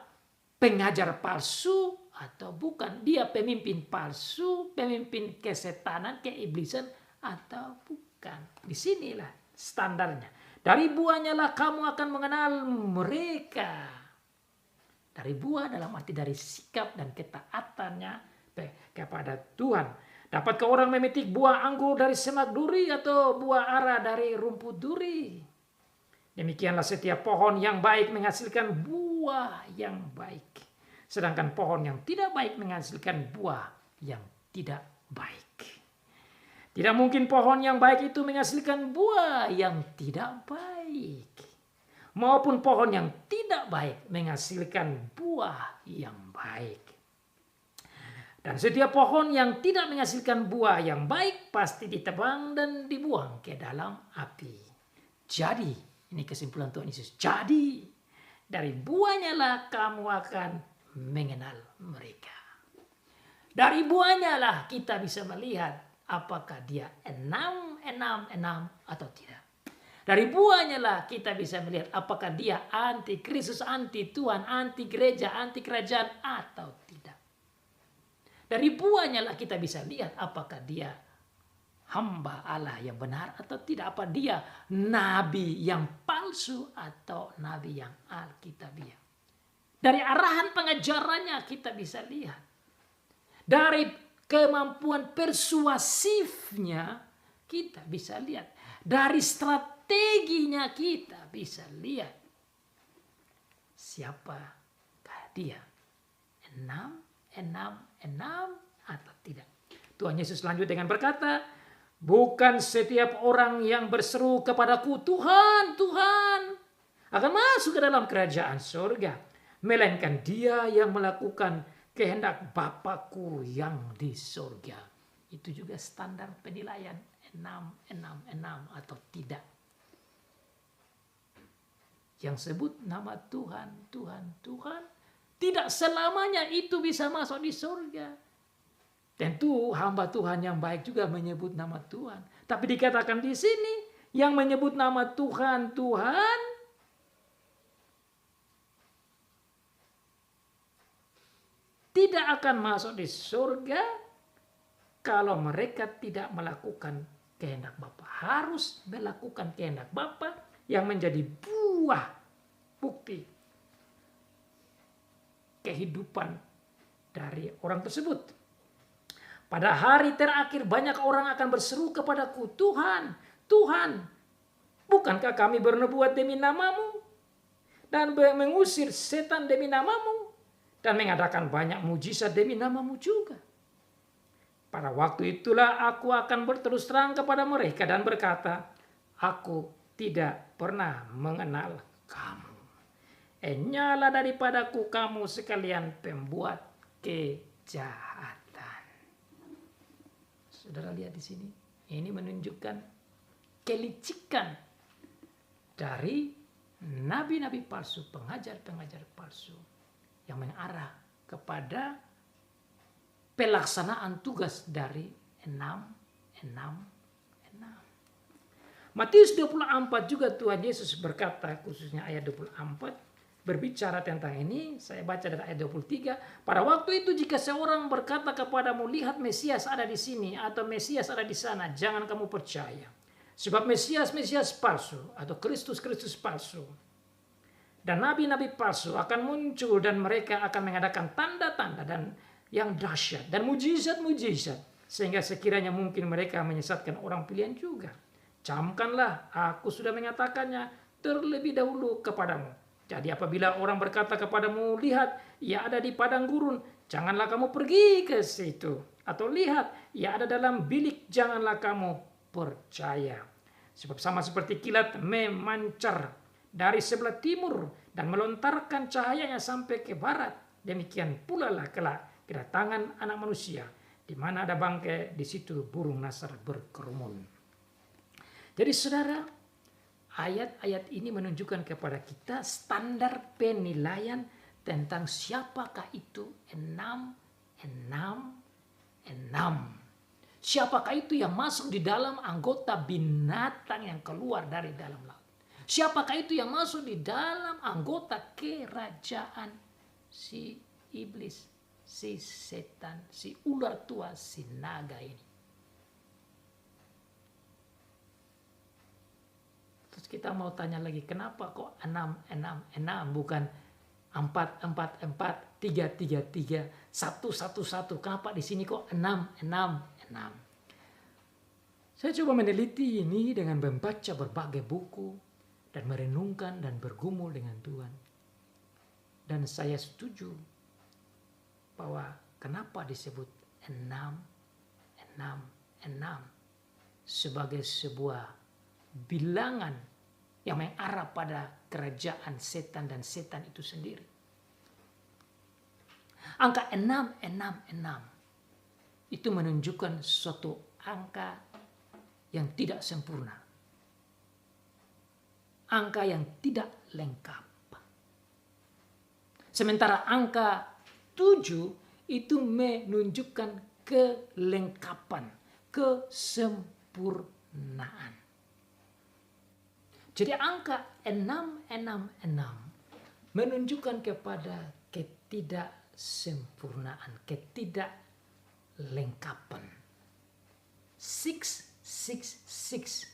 pengajar palsu atau bukan. Dia pemimpin palsu, pemimpin kesetanan, keiblisan atau bukan. Disinilah standarnya. Dari buahnya lah kamu akan mengenal mereka. Dari buah dalam arti dari sikap dan ketaatannya kepada Tuhan. Dapatkah orang memetik buah anggur dari semak duri atau buah ara dari rumput duri? Demikianlah setiap pohon yang baik menghasilkan buah yang baik, sedangkan pohon yang tidak baik menghasilkan buah yang tidak baik. Tidak mungkin pohon yang baik itu menghasilkan buah yang tidak baik, maupun pohon yang tidak baik menghasilkan buah yang baik. Dan setiap pohon yang tidak menghasilkan buah yang baik pasti ditebang dan dibuang ke dalam api. Jadi, ini kesimpulan Tuhan Yesus. Jadi, dari buahnya lah kamu akan mengenal mereka. Dari buahnya lah kita bisa melihat apakah dia 666 atau tidak. Dari buahnya lah kita bisa melihat apakah dia anti Kristus, anti Tuhan, anti gereja, anti kerajaan atau tidak. Dari buahnya lah kita bisa lihat apakah dia hamba Allah yang benar atau tidak. Apa dia nabi yang palsu atau nabi yang alkitabiah. Dari arahan pengajarannya kita bisa lihat. Dari kemampuan persuasifnya kita bisa lihat. Dari strateginya kita bisa lihat. Siapakah dia? 6 atau tidak? Tuhan Yesus lanjut dengan berkata, bukan setiap orang yang berseru kepadaku, Tuhan, Tuhan, akan masuk ke dalam kerajaan surga, melainkan dia yang melakukan kehendak Bapakku yang di surga. Itu juga standar penilaian 6 atau tidak. Yang sebut nama Tuhan, tidak selamanya itu bisa masuk di surga. Tentu hamba Tuhan yang baik juga menyebut nama Tuhan. Tapi dikatakan di sini, yang menyebut nama Tuhan, tidak akan masuk di surga kalau mereka tidak melakukan kehendak Bapa. Harus melakukan kehendak Bapa yang menjadi buah bukti kehidupan dari orang tersebut. Pada hari terakhir banyak orang akan berseru kepadaku, Tuhan, Tuhan, bukankah kami bernubuat demi namamu dan mengusir setan demi namamu dan mengadakan banyak mujizat demi namamu juga? Pada waktu itulah aku akan berterus terang kepada mereka dan berkata, aku tidak pernah mengenal kamu. Enyala daripadaku kamu sekalian pembuat kejahatan. Saudara lihat di sini, ini menunjukkan kelicikan dari nabi-nabi palsu, pengajar-pengajar palsu yang mengarah kepada pelaksanaan tugas dari 6. Matius 24 juga Tuhan Yesus berkata, khususnya ayat 24, berbicara tentang ini. Saya baca dari ayat 23. Pada waktu itu jika seorang berkata kepadamu, lihat Mesias ada di sini atau Mesias ada di sana, jangan kamu percaya. Sebab Mesias palsu atau Kristus palsu dan nabi-nabi palsu akan muncul dan mereka akan mengadakan tanda-tanda dan yang dahsyat dan mujizat-mujizat sehingga sekiranya mungkin mereka menyesatkan orang pilihan juga. Camkanlah, aku sudah mengatakannya terlebih dahulu kepadamu. Jadi apabila orang berkata kepadamu, lihat, ia ada di padang gurun, janganlah kamu pergi ke situ. Atau lihat, ia ada dalam bilik, janganlah kamu percaya. Sebab sama seperti kilat memancar dari sebelah timur dan melontarkan cahayanya sampai ke barat, demikian pula lah kelak kedatangan Anak Manusia. Di mana ada bangkai, di situ burung nasar berkerumun. Jadi saudara, ayat-ayat ini menunjukkan kepada kita standar penilaian tentang siapakah itu 6. Siapakah itu yang masuk di dalam anggota binatang yang keluar dari dalam laut. Siapakah itu yang masuk di dalam anggota kerajaan si iblis, si setan, si ular tua, si naga ini. Terus kita mau tanya lagi, kenapa kok 6 bukan 4 4 4 3 3 3 1 1 1? Kenapa di sini kok 6 6 6? Saya coba meneliti ini dengan membaca berbagai buku dan merenungkan dan bergumul dengan Tuhan. Dan saya setuju bahwa kenapa disebut 6 sebagai sebuah bilangan yang mengarah pada kerajaan setan dan setan itu sendiri. Angka 6 itu menunjukkan suatu angka yang tidak sempurna. Angka yang tidak lengkap. Sementara angka 7 itu menunjukkan kelengkapan, kesempurnaan. Jadi angka 666 menunjukkan kepada ketidaksempurnaan, ketidaklengkapan. 666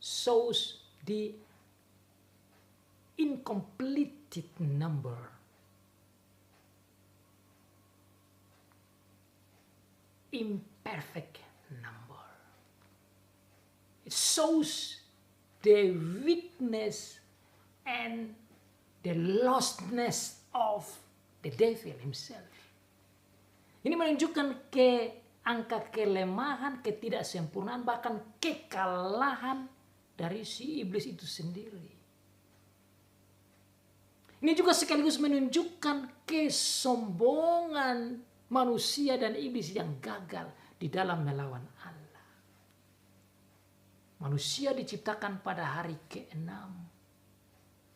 shows the incomplete number imperfect number. It shows the weakness and the lostness of the devil himself. Ini menunjukkan angka kelemahan, ketidaksempurnaan, bahkan kekalahan dari si iblis itu sendiri. Ini juga sekaligus menunjukkan kesombongan manusia dan iblis yang gagal di dalam melawan Allah. Manusia diciptakan pada hari ke-6.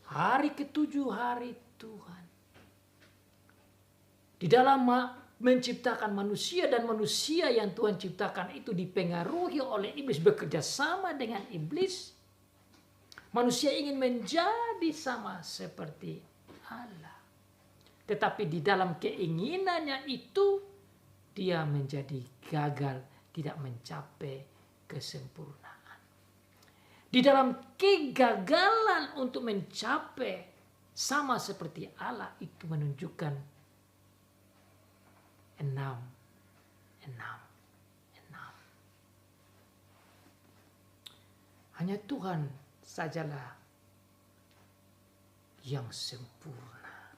Hari ke-7 hari Tuhan. Di dalam menciptakan manusia dan manusia yang Tuhan ciptakan itu dipengaruhi oleh iblis, bekerja sama dengan iblis. Manusia ingin menjadi sama seperti Allah. Tetapi di dalam keinginannya itu dia menjadi gagal, tidak mencapai kesempurnaan. Di dalam kegagalan untuk mencapai sama seperti Allah itu menunjukkan 6. Hanya Tuhan sajalah yang sempurna.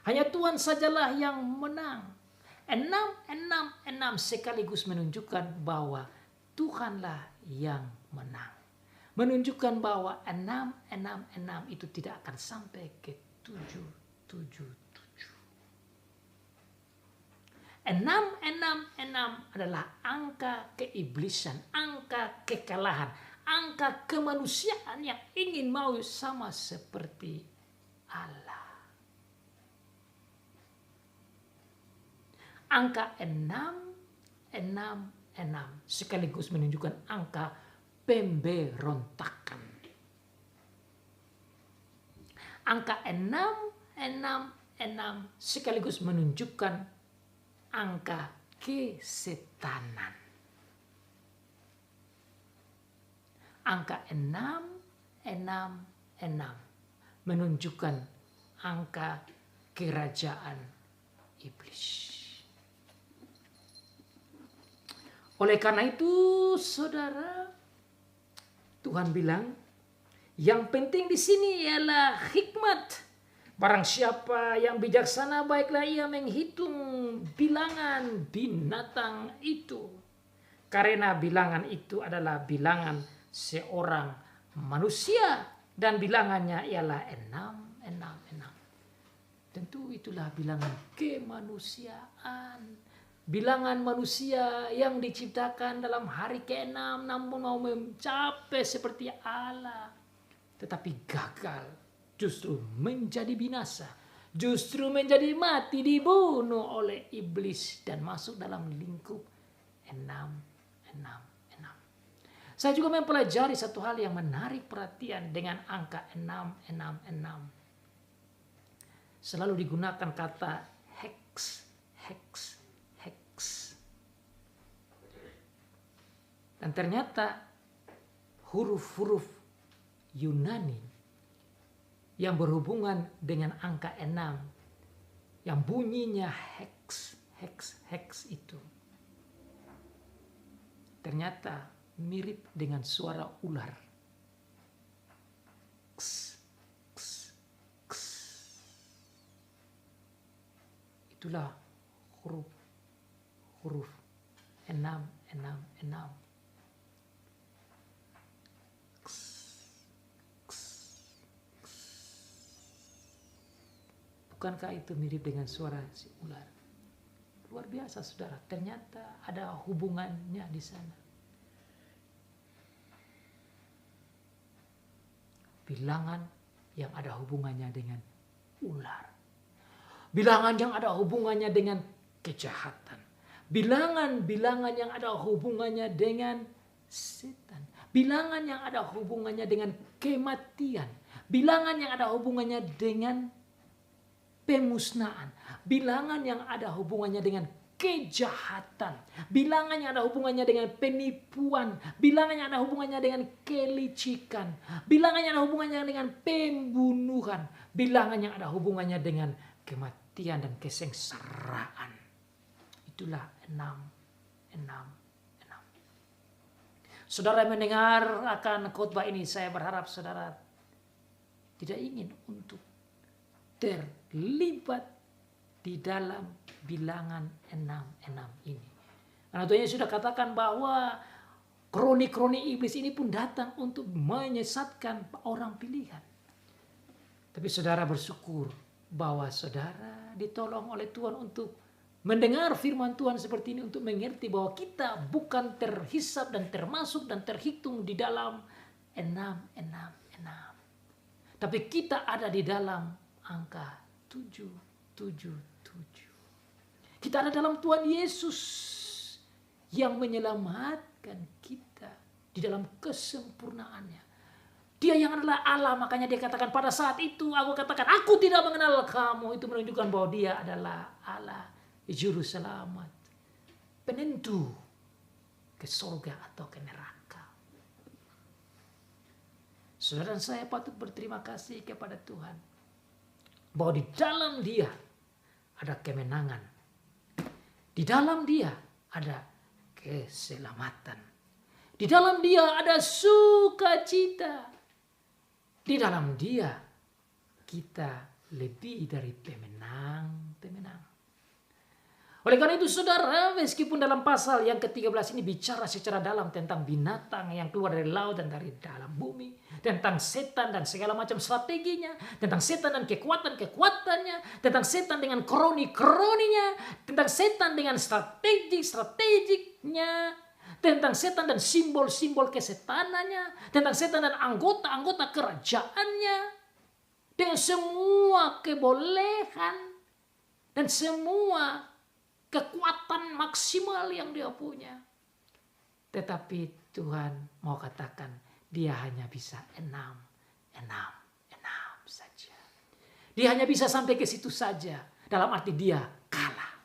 Hanya Tuhan sajalah yang menang. 6 sekaligus menunjukkan bahwa Tuhanlah yang menang. Menunjukkan bahwa 6 itu tidak akan sampai ke 7. 6 adalah angka keiblisan, angka kekalahan, angka kemanusiaan yang ingin mau sama seperti Allah. Angka 6 sekaligus menunjukkan angka pemberontakan. Angka 6 sekaligus menunjukkan angka kesetanan. Angka 6 menunjukkan angka kerajaan iblis. Oleh karena itu, saudara, Tuhan bilang, yang penting di sini ialah hikmat. Barang siapa yang bijaksana, baiklah ia menghitung bilangan binatang itu. Karena bilangan itu adalah bilangan seorang manusia. Dan bilangannya ialah 6. Tentu itulah bilangan kemanusiaan. Bilangan manusia yang diciptakan dalam hari ke-6 namun mau mencapai seperti Allah. Tetapi gagal. Justru menjadi binasa, justru menjadi mati, dibunuh oleh iblis dan masuk dalam lingkup 6. Saya juga mempelajari satu hal yang menarik perhatian dengan angka 6. Selalu digunakan kata hex. Dan ternyata huruf-huruf Yunani yang berhubungan dengan angka 6 yang bunyinya hex itu ternyata mirip dengan suara ular. Itulah huruf 6. Bukankah itu mirip dengan suara si ular? Luar biasa, saudara. Ternyata ada hubungannya di sana. Bilangan yang ada hubungannya dengan ular. Bilangan yang ada hubungannya dengan kejahatan. Bilangan yang ada hubungannya dengan setan. Bilangan yang ada hubungannya dengan kematian. Bilangan yang ada hubungannya dengan pemusnahan, bilangan yang ada hubungannya dengan kejahatan, bilangan yang ada hubungannya dengan penipuan, bilangan yang ada hubungannya dengan kelicikan, bilangan yang ada hubungannya dengan pembunuhan, bilangan yang ada hubungannya dengan kematian dan kesengsaraan. Itulah 6. Saudara mendengar akan khotbah ini, saya berharap saudara tidak ingin untuk terlibat di dalam bilangan 66 ini. Karena Tuhan Yesus sudah katakan bahwa kroni-kroni iblis ini pun datang untuk menyesatkan orang pilihan. Tapi saudara bersyukur bahwa saudara ditolong oleh Tuhan untuk mendengar firman Tuhan seperti ini, untuk mengerti bahwa kita bukan terhisap dan termasuk dan terhitung di dalam 666. Tapi kita ada di dalam angka 777. Kita ada dalam Tuhan Yesus yang menyelamatkan kita di dalam kesempurnaannya. Dia yang adalah Allah, makanya dia katakan pada saat itu aku katakan aku tidak mengenal kamu. Itu menunjukkan bahwa dia adalah Allah, juru selamat, penentu ke surga atau ke neraka. Saudara dan saya patut berterima kasih kepada Tuhan bahwa di dalam dia ada kemenangan. Di dalam dia ada keselamatan. Di dalam dia ada sukacita. Di dalam dia kita lebih dari pemenang-pemenang. Oleh karena itu saudara, meskipun dalam pasal yang ke-13 ini bicara secara dalam tentang binatang yang keluar dari laut dan dari dalam bumi, tentang setan dan segala macam strateginya, tentang setan dan kekuatan-kekuatannya, tentang setan dengan kroni-kroninya, tentang setan dengan strategiknya, tentang setan dan simbol-simbol kesetanannya, tentang setan dan anggota-anggota kerajaannya, dengan semua kebolehan dan semua kekuatan maksimal yang dia punya. Tetapi Tuhan mau katakan dia hanya bisa 6 saja. Dia hanya bisa sampai ke situ saja. Dalam arti dia kalah.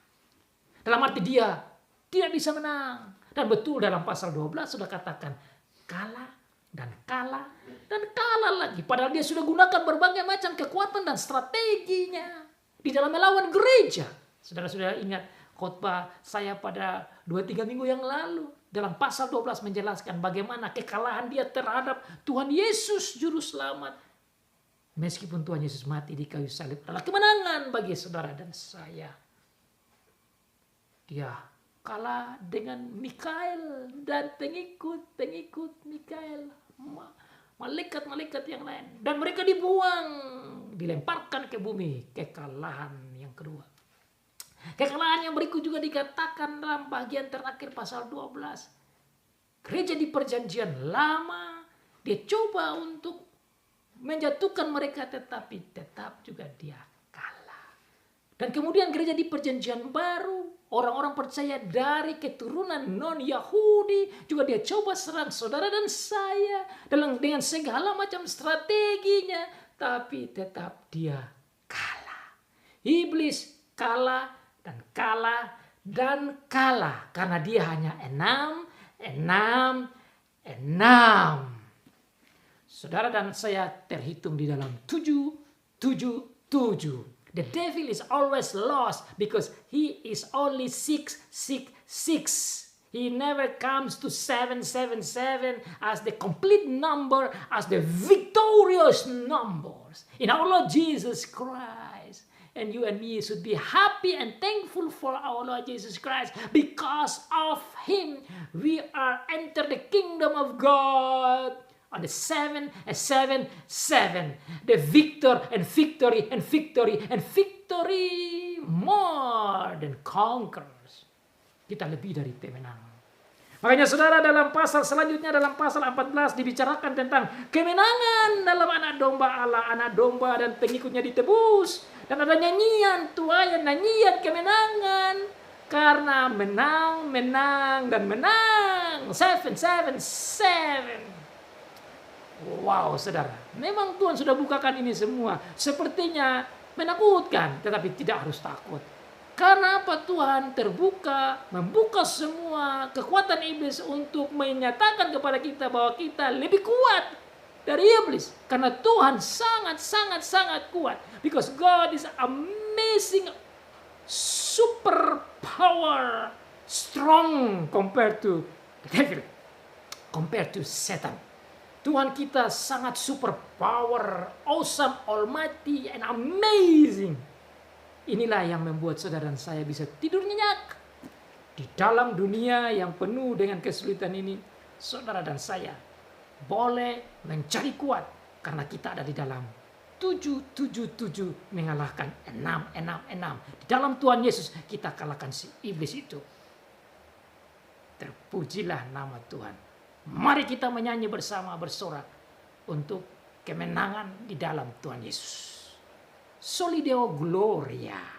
Dalam arti dia tidak bisa menang. Dan betul dalam pasal 12 sudah katakan kalah dan kalah dan kalah lagi. Padahal dia sudah gunakan berbagai macam kekuatan dan strateginya di dalam melawan gereja. Saudara sudah ingat khotbah saya pada 2-3 minggu yang lalu dalam pasal 12 menjelaskan bagaimana kekalahan dia terhadap Tuhan Yesus juru selamat. Meskipun Tuhan Yesus mati di kayu salib adalah kemenangan bagi saudara dan saya. Dia kalah dengan Mikael dan pengikut Mikael, malaikat-malaikat yang lain, dan mereka dibuang, dilemparkan ke bumi. Kekalahan yang kedua. Kekalahan yang berikut juga dikatakan dalam bagian terakhir pasal 12. Gereja di perjanjian lama, dia coba untuk menjatuhkan mereka, tetapi tetap juga dia kalah. Dan kemudian gereja di perjanjian baru, orang-orang percaya dari keturunan non-Yahudi juga dia coba serang saudara dan saya dengan segala macam strateginya, tapi tetap dia kalah. Iblis kalah dan kalah dan kalah karena dia hanya 6. Saudara dan saya terhitung di dalam 777. The devil is always lost because he is only 666. He never comes to 777 as the complete number, as the victorious numbers in our Lord Jesus Christ. And you and me should be happy and thankful for our Lord Jesus Christ. Because of Him, we are enter the kingdom of God on the 777. The victor and victory and victory and victory more than conquerors. Kita lebih dari pemenang. Makanya saudara dalam pasal selanjutnya, dalam pasal 14 dibicarakan tentang kemenangan dalam anak domba Allah. Anak domba dan pengikutnya ditebus. Dan ada nyanyian, tuayan, nyanyian kemenangan. Karena menang, menang, dan menang. 777. Wow saudara, memang Tuhan sudah bukakan ini semua. Sepertinya menakutkan, tetapi tidak harus takut. Karena apa? Tuhan terbuka, membuka semua kekuatan iblis untuk menyatakan kepada kita bahwa kita lebih kuat dari iblis. Karena Tuhan sangat kuat. Because God is amazing super power strong compared to the devil, compared to Satan. Tuhan kita sangat super power, awesome, almighty, and amazing. Inilah yang membuat saudara dan saya bisa tidur nyenyak. Di dalam dunia yang penuh dengan kesulitan ini, saudara dan saya boleh mencari kuat karena kita ada di dalam 777 mengalahkan 666. Di dalam Tuhan Yesus kita kalahkan si iblis itu. Terpujilah nama Tuhan. Mari kita menyanyi bersama bersorak untuk kemenangan di dalam Tuhan Yesus. Soli Deo Gloria.